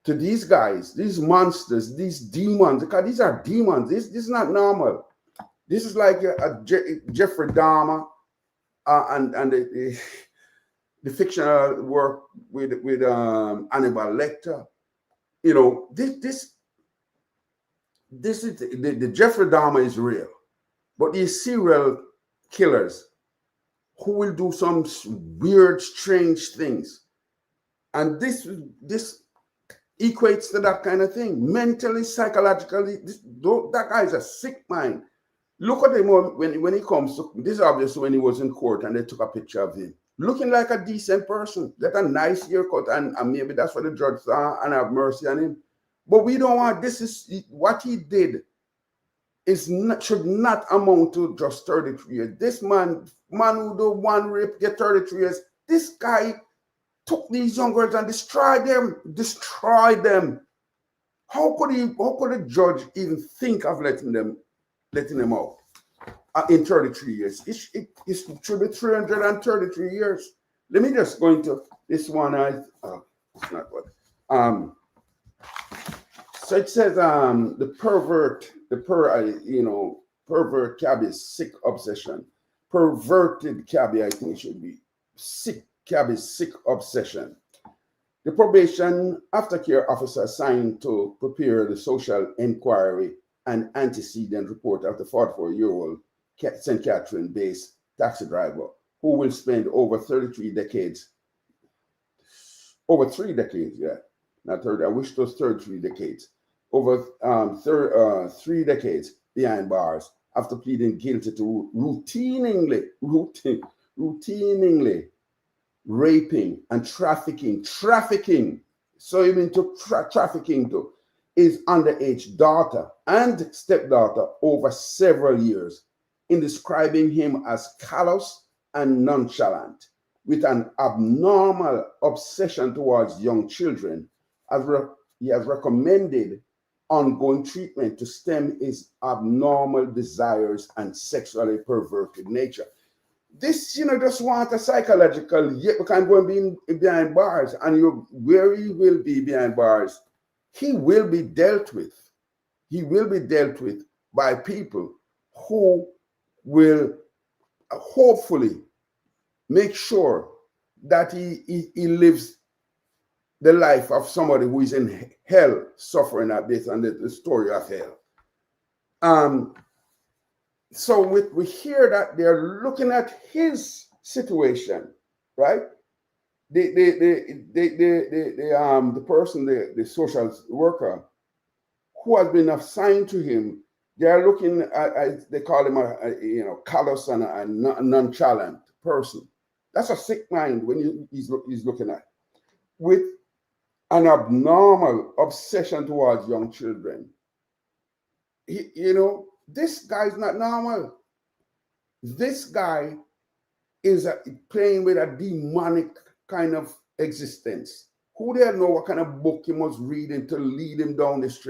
to these guys, these monsters, these demons, because these are demons. This is not normal. This is like Jeffrey Dahmer and the fictional work with Hannibal Lecter. This is the Jeffrey Dahmer is real, but these serial killers who will do some weird, strange things, and this equates to that kind of thing, mentally, psychologically. That guy is a sick mind. Look at him when he comes to this. Is obviously when he was in court and they took a picture of him, looking like a decent person, like a nice haircut, and maybe that's what the judge saw and have mercy on him. But we don't want this. Is what he did should not amount to just 33 years. This man who do one rape get 33 years. This guy took these young girls and destroyed them. How could a judge even think of letting them out in 33 years? It should be 333 years. Let me just go into this one. It's not good. So it says the pervert cabbie's sick obsession. Perverted cabbie, I think it should be. Sick cabbie's sick obsession. The probation aftercare officer assigned to prepare the social inquiry and antecedent report of the 44-year-old St. Catherine-based taxi driver who will spend over 3 decades, yeah, not 30, I wish it was 33 decades, over 3 decades behind bars after pleading guilty to routinely raping and trafficking. So even to trafficking to his underage daughter and stepdaughter over several years, in describing him as callous and nonchalant, with an abnormal obsession towards young children. He has recommended ongoing treatment to stem his abnormal desires and sexually perverted nature. This, just want a psychological, yet we can't go and be behind bars, and where he will be behind bars, he will be dealt with. He will be dealt with by people who will hopefully make sure that he lives the life of somebody who is in hell suffering at this, and the story of hell. So we hear that they're looking at his situation, right? The person, the social worker who has been assigned to him, they are looking at, they call him a callous and a nonchalant person. That's a sick mind when he's looking at, with an abnormal obsession towards young children. This guy's not normal. This guy is playing with a demonic kind of existence. Who there know what kind of book he must read to lead him down this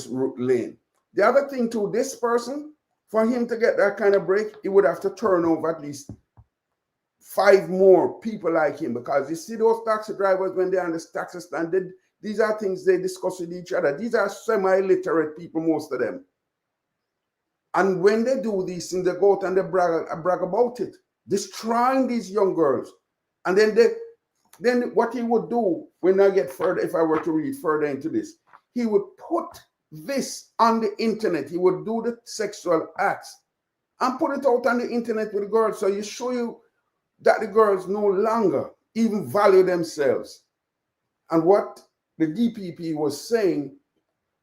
lane? The other thing too, this person, for him to get that kind of break, he would have to turn over at least 5 more people like him, because you see those taxi drivers when they're on the taxi stand, these are things they discuss with each other. These are semi-literate people, most of them. And when they do these things, they go out and they brag about it, destroying these young girls. And then what he would do when I get further, if I were to read further into this, he would put this on the internet. He would do the sexual acts and put it out on the internet with the girls. So you show you that the girls no longer even value themselves. And what the DPP was saying,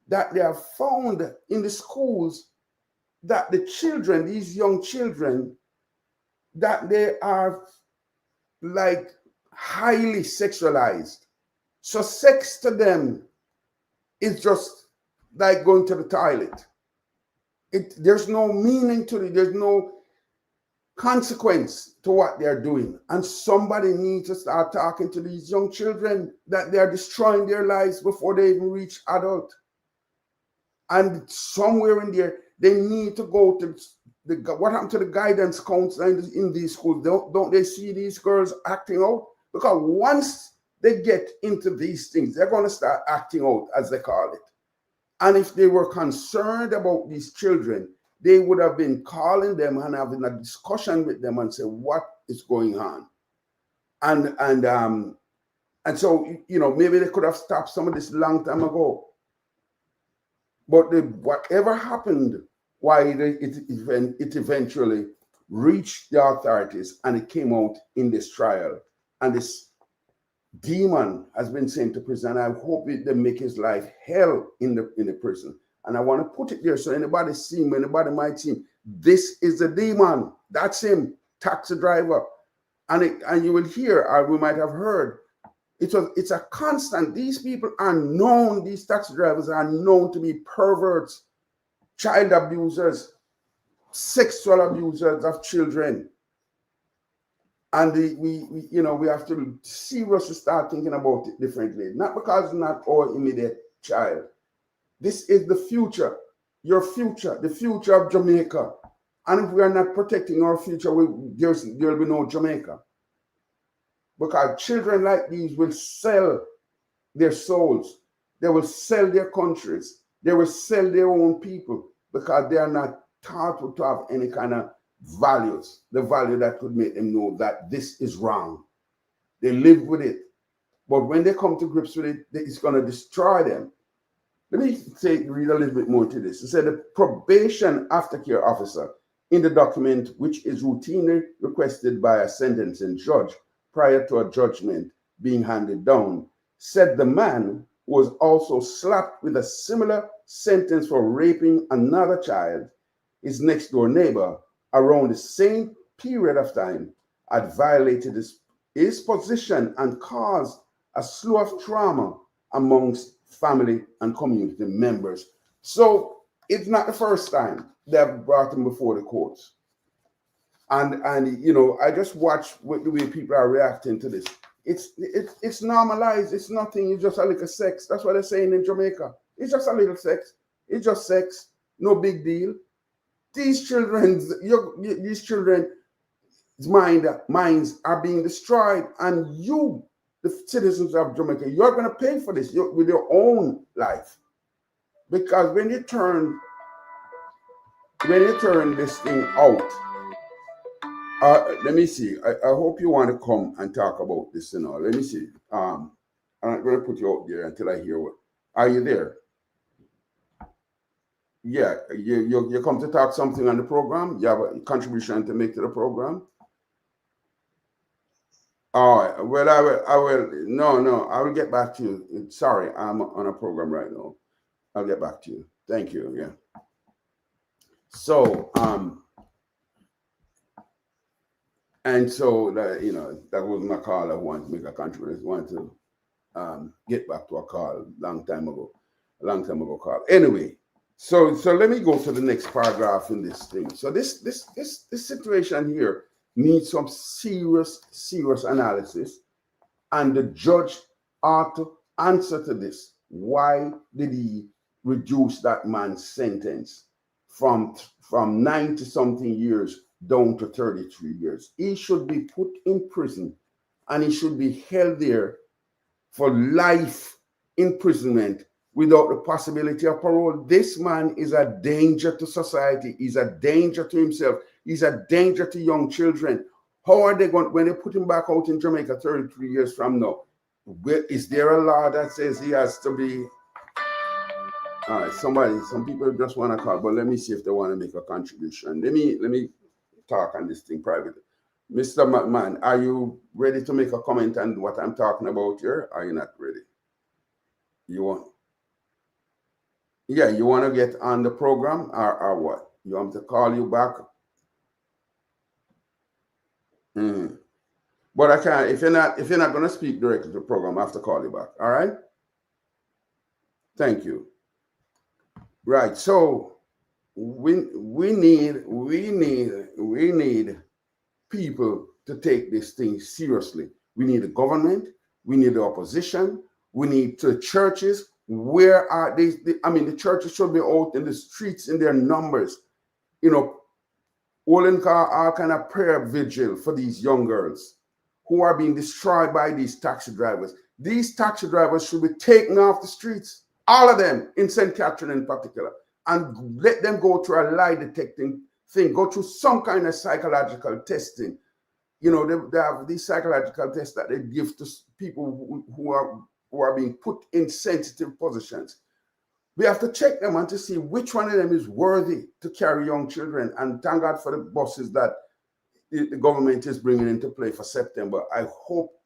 that they have found in the schools that the children, these young children, that they are like highly sexualized. So sex to them is just like going to the toilet. There's no meaning to it. There's no consequence to what they're doing. And somebody needs to start talking to these young children that they're destroying their lives before they even reach adult. And somewhere in there, they need to go to what happened to the guidance counselor in these schools? Don't they see these girls acting out? Because once they get into these things, they're going to start acting out, as they call it. And if they were concerned about these children, they would have been calling them and having a discussion with them and say, what is going on? And so, you know, maybe they could have stopped some of this long time ago. But whatever happened, why it eventually reached the authorities and it came out in this trial. And this demon has been sent to prison. I hope they make his life hell in the prison. And I want to put it there so anybody see him, anybody might see him. This is the demon. That's him, taxi driver. And you will hear, or we might have heard, it's a constant. These people are known, these taxi drivers are known to be perverts, child abusers, sexual abusers of children. And we have to seriously start thinking about it differently. Not because it's not our immediate child. This is the future, your future, the future of Jamaica. And if we are not protecting our future, there'll be no Jamaica. Because children like these will sell their souls. They will sell their countries. They will sell their own people because they are not taught to have any kind of values, the value that could make them know that this is wrong. They live with it. But when they come to grips with it, it's going to destroy them. Let me read a little bit more to this. It said the probation aftercare officer in the document, which is routinely requested by a sentencing judge prior to a judgment being handed down, said the man was also slapped with a similar sentence for raping another child, his next door neighbor, around the same period of time, had violated his position and caused a slew of trauma amongst family and community members. So it's not the first time they've brought him before the courts. And you know, I just watch the way people are reacting to this. It's normalized. It's nothing. It's just a little sex. That's what they're saying in Jamaica. It's just a little sex. It's just sex. No big deal. These children's minds are being destroyed, and you, the citizens of Jamaica, you're going to pay for this with your own life. Because when you turn this thing out, let me see. I hope you want to come and talk about this and all. Let me see. I'm not going to put you out there until I hear what. Are you there? Yeah, you come to talk something on the program. You have a contribution to make to the program. All right. Well, I will. No, I will get back to you. Sorry, I'm on a program right now. I'll get back to you. Thank you. Yeah. So, and so that, you know, that was my call. I wanted to make a contribution. I wanted to get back to a call a long time ago call. Anyway, so let me go to the next paragraph in this thing. So this situation here needs some serious analysis, and the judge ought to answer to this. Why did he reduce that man's sentence from 90 something years down to 33 years? He should be put in prison, and he should be held there for life imprisonment without the possibility of parole. This man is a danger to society. He's a danger to himself. He's a danger to young children. How are they going, when they put him back out in Jamaica 33 years from now? Is there a law that says he has to be? All right, some people just want to call, but let me see if they want to make a contribution. Let me talk on this thing privately. Mr. McMahon, are you ready to make a comment on what I'm talking about here? Are you not ready? You want? Yeah, you want to get on the program or what? You want me to call you back? Mm. But I can't. If you're not going to speak directly to the program, I have to call you back. All right. Thank you. Right. So we need people to take this thing seriously. We need the government. We need the opposition. We need the churches. Where are they? I mean, the churches should be out in the streets in their numbers. You know, holding all kind of prayer vigil for these young girls who are being destroyed by these taxi drivers. These taxi drivers should be taken off the streets, all of them in St. Catherine in particular, and let them go through a lie detecting thing, go through some kind of psychological testing. You know, they have these psychological tests that they give to people who are being put in sensitive positions. We have to check them and to see which one of them is worthy to carry young children. And thank God for the buses that the government is bringing into play for September. I hope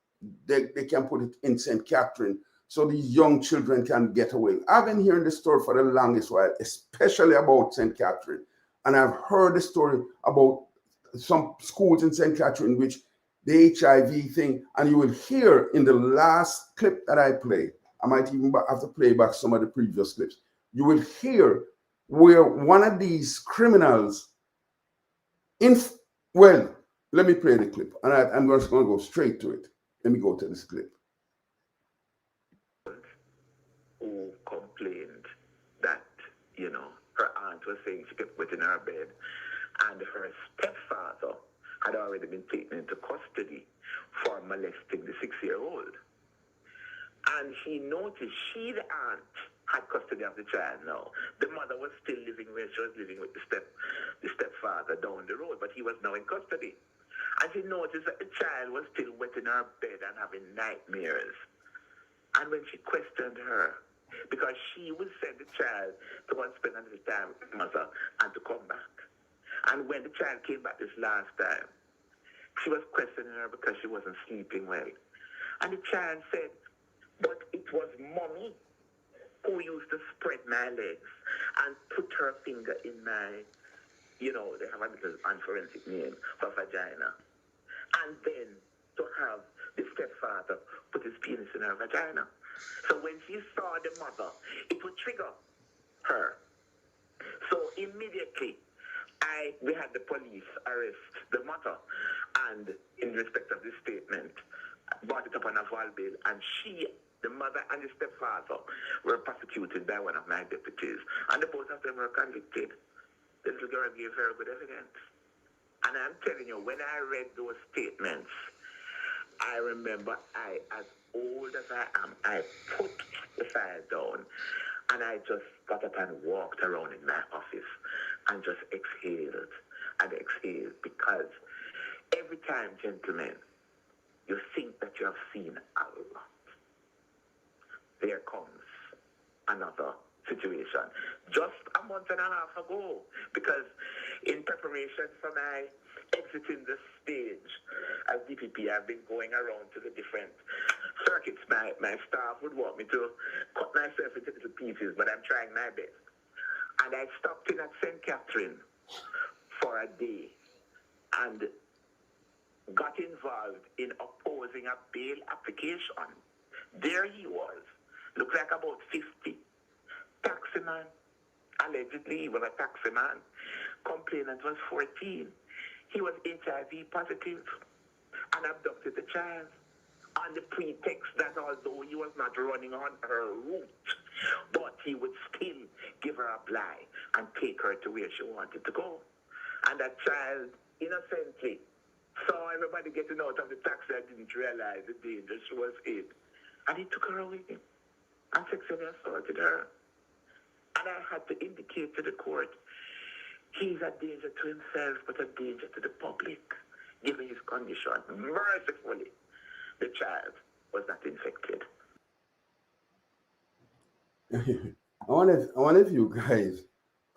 they can put it in St. Catherine so these young children can get away. I've been hearing the story for the longest while, especially about St. Catherine. And I've heard the story about some schools in St. Catherine, which the HIV thing, and you will hear in the last clip that I play, I might even have to play back some of the previous clips. You will hear where one of these criminals, well, let me play the clip, and I'm just going to go straight to it. Let me go to this clip. Who complained that, her aunt was saying she kept wet in her bed, and her stepfather had already been taken into custody for molesting the 6-year-old. And he noticed she, the aunt, had custody of the child now. The mother was still living where she was living with the stepfather down the road, but he was now in custody. And she noticed that the child was still wet in her bed and having nightmares. And when she questioned her, because she would send the child to go and spend a little time with the mother and to come back. And when the child came back this last time, she was questioning her because she wasn't sleeping well. And the child said, but it was mommy who used to spread my legs and put her finger in my, they have a little unforensic name for vagina. And then to have the stepfather put his penis in her vagina. So when she saw the mother, it would trigger her. So immediately, we had the police arrest the mother, and in respect of this statement, brought it up on a vol bail, and the mother and the stepfather were prosecuted by one of my deputies, and the both of them were convicted. The little girl gave very good evidence. And I'm telling you, when I read those statements, I remember as old as I am, I put the file down, and I just got up and walked around in my office and just exhaled and exhaled, because every time, gentlemen, you think that you have seen a lot, there comes another situation. Just a month and a half ago, because in preparation for my exiting the stage as DPP, I've been going around to the different circuits. My staff would want me to cut myself into little pieces, but I'm trying my best. And I stopped in at St. Catherine for a day and got involved in opposing a bail application. There he was, looked like about 50. Taximan, allegedly he was a taximan. Complainant was 14. He was HIV positive and abducted the child on the pretext that although he was not running on her route, but he would still give her a ply and take her to where she wanted to go. And that child innocently saw everybody getting out of the taxi and didn't realize the danger she was in. And he took her away and sexually assaulted her. And I had to indicate to the court, he's a danger to himself, but a danger to the public. given his condition, mercifully, the child was not infected. I wonder if you guys,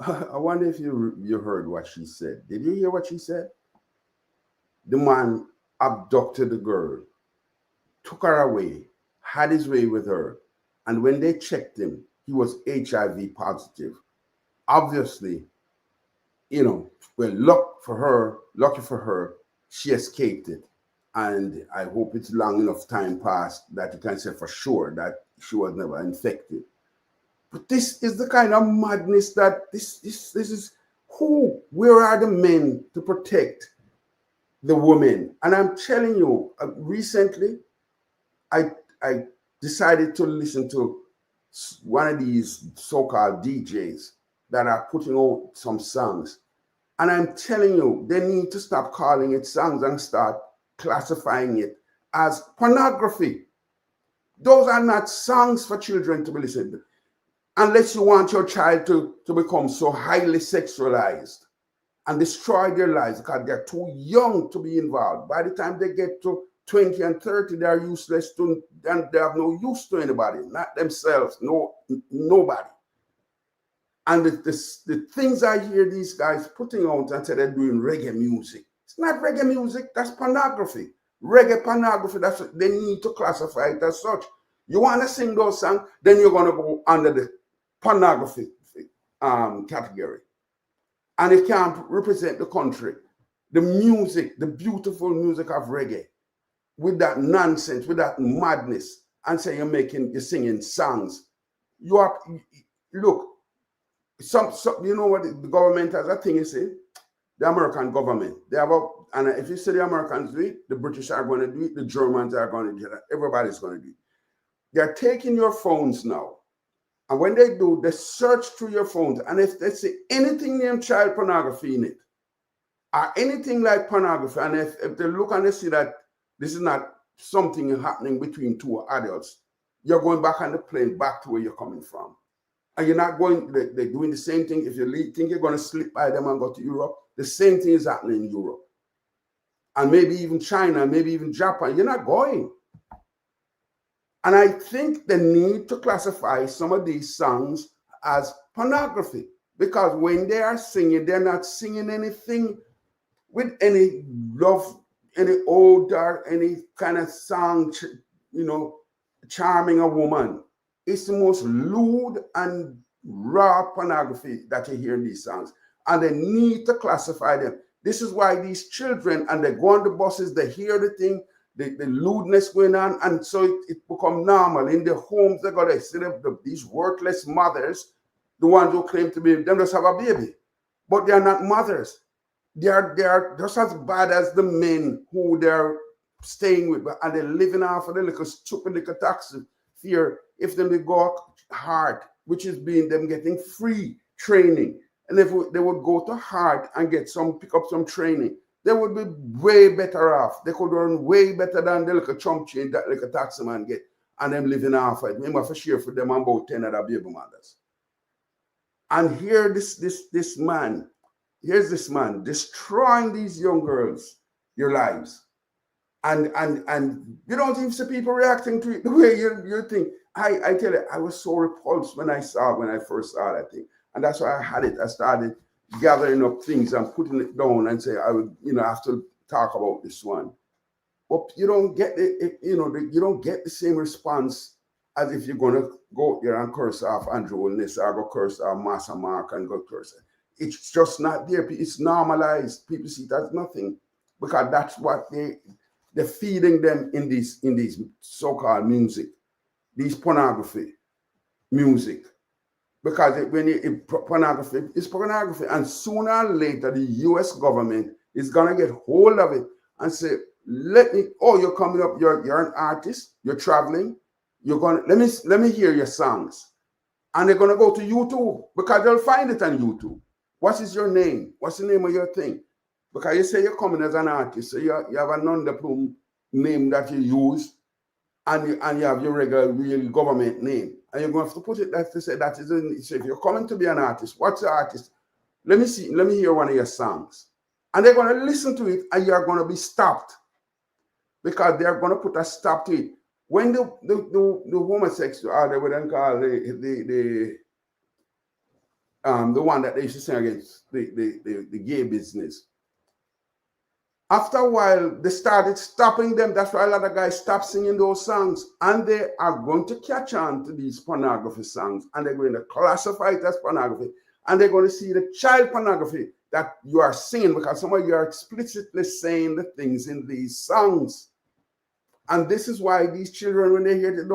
I wonder if you heard what she said. Did you hear what she said? The man abducted the girl, took her away, had his way with her, and when they checked him, he was HIV positive. Obviously, well, lucky for her, she escaped it. And I hope it's long enough time passed that you can say for sure that she was never infected. But this is the kind of madness that this is where are the men to protect the women? And I'm telling you, recently, I decided to listen to one of these so-called DJs that are putting out some songs. And I'm telling you, they need to stop calling it songs and start classifying it as pornography. Those are not songs for children to be listened to, unless you want your child to become so highly sexualized and destroy their lives because they're too young to be involved. By the time they get to 20 and 30, they're useless to, and they have no use to anybody, not themselves, nobody. And the things I hear these guys putting out and say they're doing reggae music. It's not reggae music, that's pornography. Reggae pornography, that's what they need to classify it as such. You want to sing those songs, then you're going to go under the pornography category. And it can't represent the country. The music, the beautiful music of reggae, with that nonsense, with that madness, and say you're singing songs. Look, some you know what the government has a thing you say? The American government. They have and if you say the Americans do it, the British are going to do it, the Germans are going to do it, everybody's going to do it. They're taking your phones now. And when they do, they search through your phones. And if they see anything named child pornography in it, or anything like pornography, and if they look and they see that this is not something happening between two adults, you're going back on the plane, back to where you're coming from. And you're not going, they're doing the same thing. If you think you're going to slip by them and go to Europe, the same thing is happening in Europe. And maybe even China, maybe even Japan. You're not going. And I think they need to classify some of these songs as pornography, because when they are singing, they're not singing anything with any love, any old or any kind of song, charming a woman. It's the most lewd and raw pornography that you hear in these songs. And they need to classify them. This is why these children, and they go on the buses, they hear the thing, the lewdness going on, and so it become normal. In the homes, they got to see these worthless mothers, the ones who claim to be, them just have a baby. But they are not mothers. They are just as bad as the men who they're staying with, and they're living off of the little stupid little taxi fare if they go hard, which is being them getting free training. And if they would go to hard and pick up some training, they would be way better off. They could earn way better than the little chump change that little taxi man get, and them living off it. Remember for share for them about 10 other baby mothers. And here this man destroying these young girls, your lives. And you don't even see people reacting to it the way you think. I tell you, I was so repulsed when I first saw that thing. And that's why I had it. I started gathering up things and putting it down and say, I would, have to talk about this one. But you don't get you don't get the same response as if you're gonna go there and curse off Andrew Willis or go curse off Massa Mark and go curse. It's just not there. It's normalized. People see it as nothing because that's what they're feeding them in these so-called music, these pornography music. Because pornography is pornography. And sooner or later, the US government is going to get hold of it and say, you're coming up, you're an artist, you're traveling, let me hear your songs. And they're going to go to YouTube because they'll find it on YouTube. What is your name? What's the name of your thing? Because you say you're coming as an artist, so you have an underplume name that you use, and you have your regular real government name. And you're going to have to put it to say that is so if you're coming to be an artist, what's the artist? Let me hear one of your songs. And they're going to listen to it, and you're going to be stopped because they're going to put a stop to it. When the homosexual, or they would call the one that they used to sing against the gay business. After a while, they started stopping them. That's why a lot of guys stopped singing those songs. And they are going to catch on to these pornography songs. And they're going to classify it as pornography. And they're going to see the child pornography that you are singing, because some of you are explicitly saying the things in these songs. And this is why these children, when they hear it,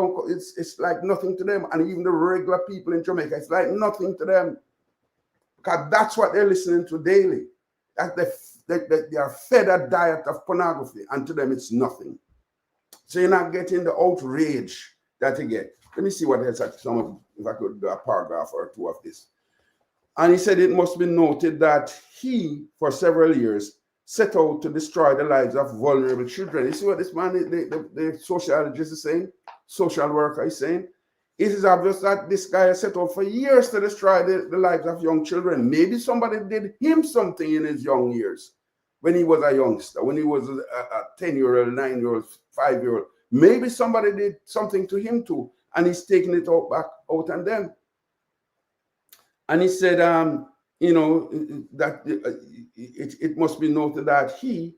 it's like nothing to them. And even the regular people in Jamaica, it's like nothing to them. Because that's what they're listening to daily. That they are fed a diet of pornography, and to them it's nothing. So you're not getting the outrage that you get. Let me see what else. If I could do a paragraph or two of this. And he said it must be noted that he, for several years, set out to destroy the lives of vulnerable children. You see what this man, the sociologist is saying? Social worker is saying? It is obvious that this guy has set out for years to destroy the lives of young children. Maybe somebody did him something in his young years when he was a youngster, when he was a 10-year-old, 9-year-old, 5-year-old. Maybe somebody did something to him too, and he's taking it back out on them. And he said, that it must be noted that he,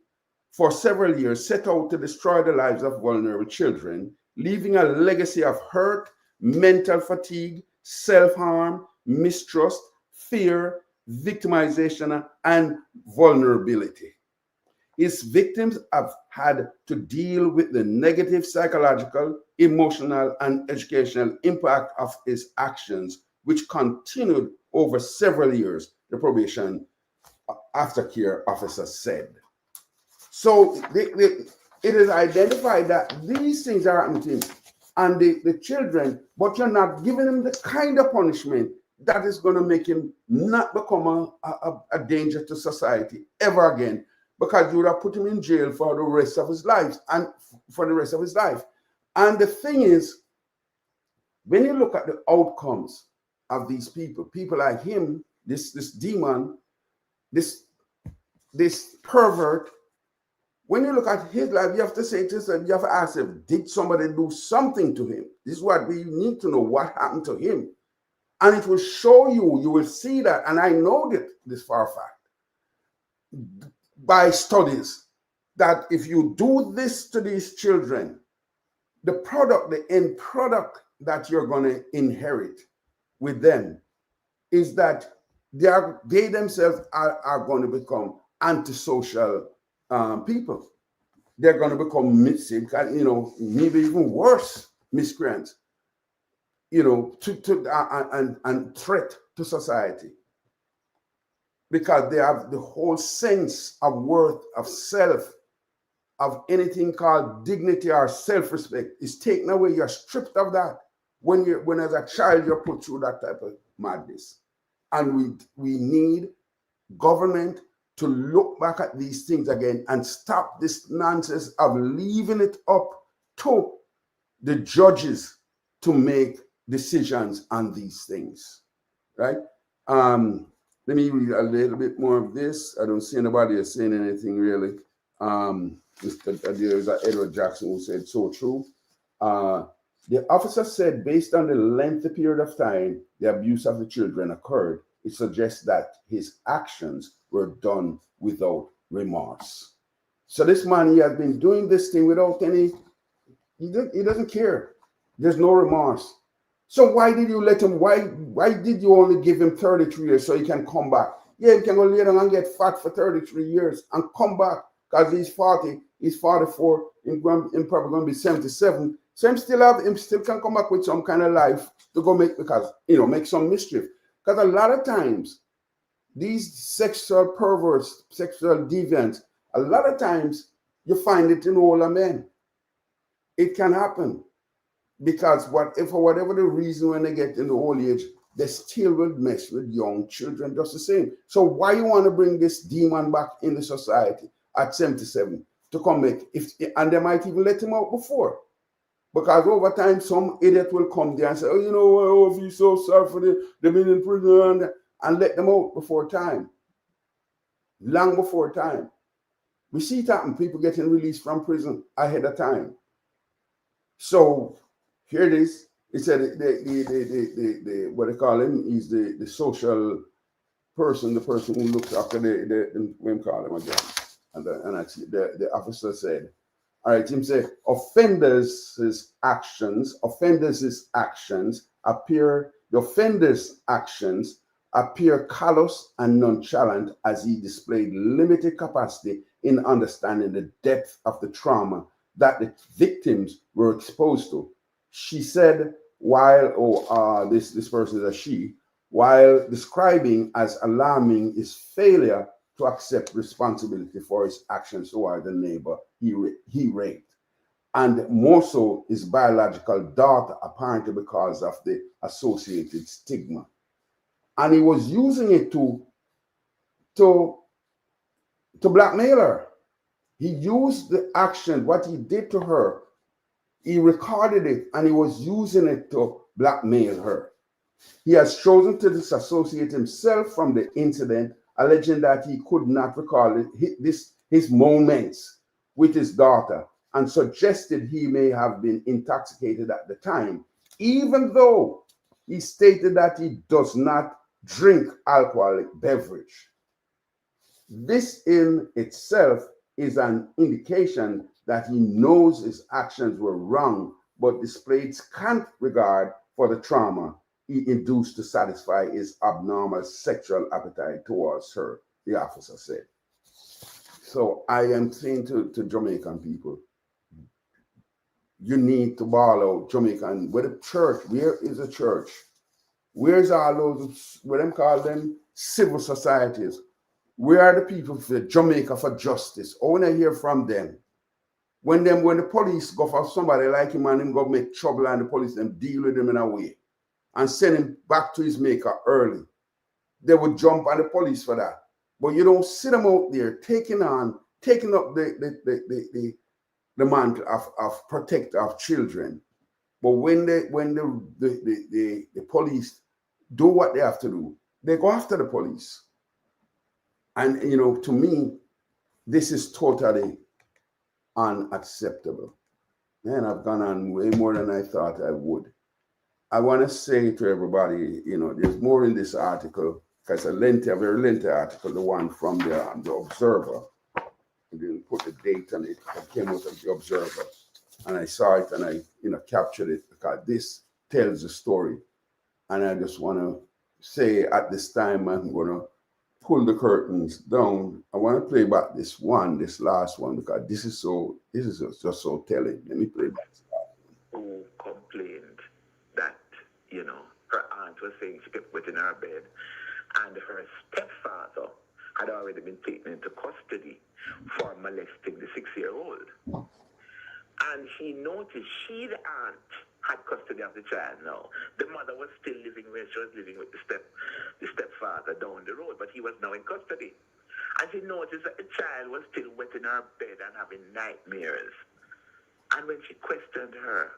for several years, set out to destroy the lives of vulnerable children, leaving a legacy of hurt, mental fatigue, self-harm, mistrust, fear, victimization, and vulnerability. His victims have had to deal with the negative psychological, emotional, and educational impact of his actions, which continued over several years, the probation aftercare officer said. So it is identified that these things are happening to him and the children, but you're not giving him the kind of punishment that is going to make him not become a danger to society ever again, because you would have put him in jail for the rest of his life and for the rest of his life. And the thing is, when you look at the outcomes of these people like him, this demon, this pervert, when you look at his life, you have to say to yourself, you have to ask him, did somebody do something to him? This is what we need to know, what happened to him. And it will show you, you will see that, and I know this for a fact, by studies, that if you do this to these children, the end product that you're going to inherit with them is that they themselves are going to become antisocial people. They're going to become maybe even worse miscreants, and threat to society, because they have the whole sense of worth, of self, of anything called dignity or self-respect is taken away. You're stripped of that when as a child you're put through that type of madness. And we need government to look back at these things again and stop this nonsense of leaving it up to the judges to make decisions on these things, right? Let me read a little bit more of this. I don't see anybody else saying anything really. There's Edward Jackson who said, so true. The officer said, based on the lengthy period of time the abuse of the children occurred, it suggests that his actions were done without remorse. So this man, he has been doing this thing without he doesn't care. There's no remorse. So why did you let him, why did you only give him 33 years so he can come back? Yeah, he can go lay down and get fat for 33 years and come back, because he's 40, he's 44, he's probably going to be 77. So him still can come back with some kind of life to go make some mischief. Because a lot of times, these sexual perverts, sexual deviants, a lot of times you find it in older men. It can happen because for whatever the reason, when they get in the old age, they still will mess with young children just the same. So why you want to bring this demon back in the society at 77 to come and they might even let him out before? Because over time, some idiot will come there and say, oh, I feel so sorry for them. They've been in prison and let them out before time. long before time. We see it happen, people getting released from prison ahead of time. So here it is. It said the what they call him is the social person, the person who looks after the we call him again. And actually the officer said, all right, him said offenders' actions appear the offender's actions appear callous and nonchalant as he displayed limited capacity in understanding the depth of the trauma that the victims were exposed to. She said, while this person is a she, while describing as alarming his failure to accept responsibility for his actions toward the neighbor he raped, and more so his biological daughter, apparently because of the associated stigma. And he was using it to blackmail her. He used the action, what he did to her, he recorded it and he was using it to blackmail her. He has chosen to disassociate himself from the incident, alleging that he could not recall his moments with his daughter and suggested he may have been intoxicated at the time, even though he stated that he does not drink alcoholic beverage. This in itself is an indication that he knows his actions were wrong, but displayed scant regard for the trauma he induced to satisfy his abnormal sexual appetite towards her, the officer said. So I am saying to Jamaican people, you need to ball out Jamaican. Where the church, where is the church? Where's all those, what them call them, civil societies? Where are the people for Jamaica for justice? I want to hear from them. When the police go for somebody like him and him go make trouble and the police them deal with him in a way and send him back to his maker early, they would jump on the police for that. But you don't sit them out there taking up the mantle of protector of children. But when the police do what they have to do, they go after the police. And to me, this is totally unacceptable. Man, I've gone on way more than I thought I would. I want to say to everybody, there's more in this article, because a very lengthy article, the one from the Observer. I didn't put the date on it. It came out of the Observer. And I saw it and I, captured it because this tells the story. And I just want to say at this time, I'm going to pull the curtains down. I want to play back this last one, because this is just so telling. Let me play back. Who complained that, her aunt was saying she kept wet in her bed, and her stepfather had already been taken into custody for molesting the 6-year-old. And she noticed the aunt had custody of the child now. The mother was still living where she was living with the stepfather down the road, but he was now in custody. And she noticed that the child was still wet in her bed and having nightmares. And when she questioned her,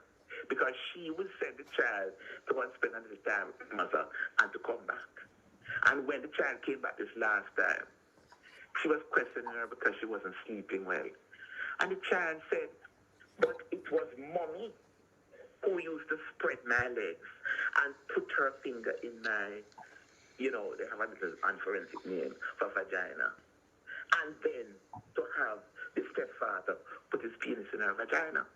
because she would send the child to go and spend a little time with the mother and to come back. And when the child came back this last time, she was questioning her because she wasn't sleeping well. And the child said, but it was mommy who used to spread my legs and put her finger in my, they have a little unforensic name for vagina. And then to have the stepfather put his penis in her vagina.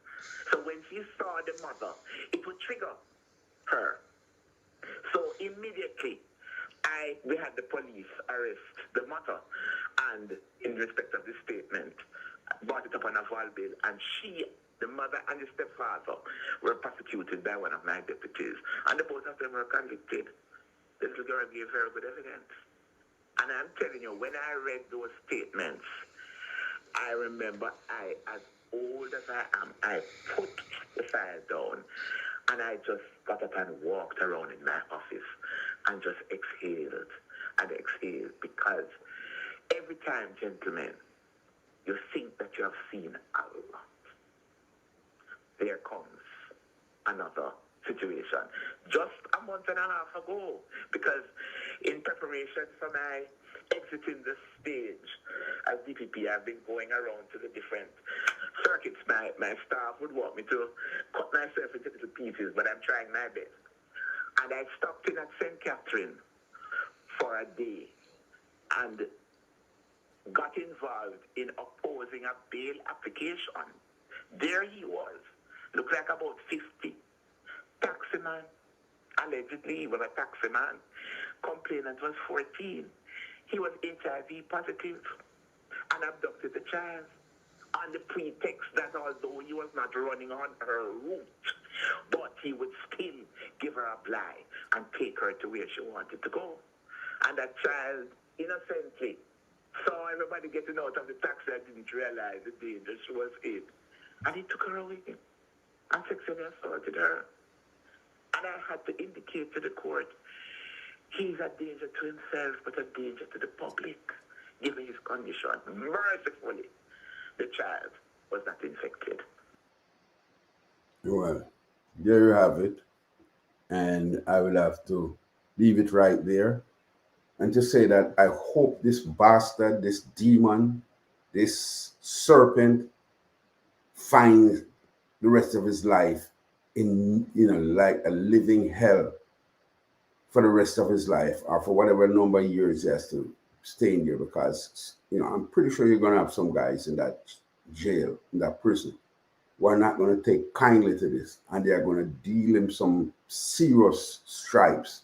So when she saw the mother, it would trigger her. So immediately, we had the police arrest the mother, and in respect of the statement, brought it up on a vol bill, and the mother and the stepfather were prosecuted by one of my deputies, and the both of them were convicted. This little girl gave very good evidence. And I'm telling you, when I read those statements, I remember as old as I am, I put the file down, and I just got up and walked around in my office and just exhaled and exhaled, because every time, gentlemen, you think that you have seen a lot, there comes another situation just a month and a half ago, because in preparation for my exiting the stage as DPP, I've been going around to the different circuits. My staff would want me to cut myself into little pieces, but I'm trying my best. And I stopped in at St. Catherine for a day and got involved in opposing a bail application. There he was, looked like about 50. Taximan, allegedly he was a taximan. Complainant was 14. He was HIV positive and abducted the child on the pretext that although he was not running on her route, but he would still give her a ply and take her to where she wanted to go. And that child innocently saw everybody getting out of the taxi and didn't realize the danger she was in. And he took her away and sexually assaulted her. And I had to indicate to the court, he's a danger to himself, but a danger to the public, given his condition. Mercifully, the child was not infected. Well, there you have it. And I will have to leave it right there and to say that I hope this bastard, this demon, this serpent finds the rest of his life in, like a living hell for the rest of his life, or for whatever number of years he has to stay in there, because, I'm pretty sure you're going to have some guys in that jail, in that prison, who are not going to take kindly to this, and they are going to deal him some serious stripes,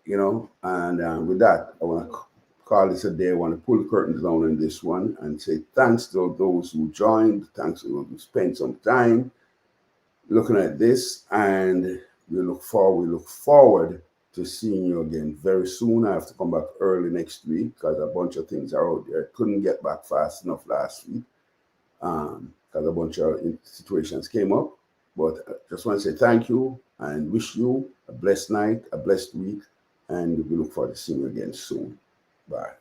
and with that, I want to call this a day. I want to pull the curtains down on this one and say thanks to those who joined, thanks to those who spent some time looking at this, and we look forward to seeing you again very soon. I have to come back early next week because a bunch of things are out there. Couldn't get back fast enough last week because a bunch of situations came up. But I just want to say thank you and wish you a blessed night, a blessed week, and we look forward to seeing you again soon. Bye.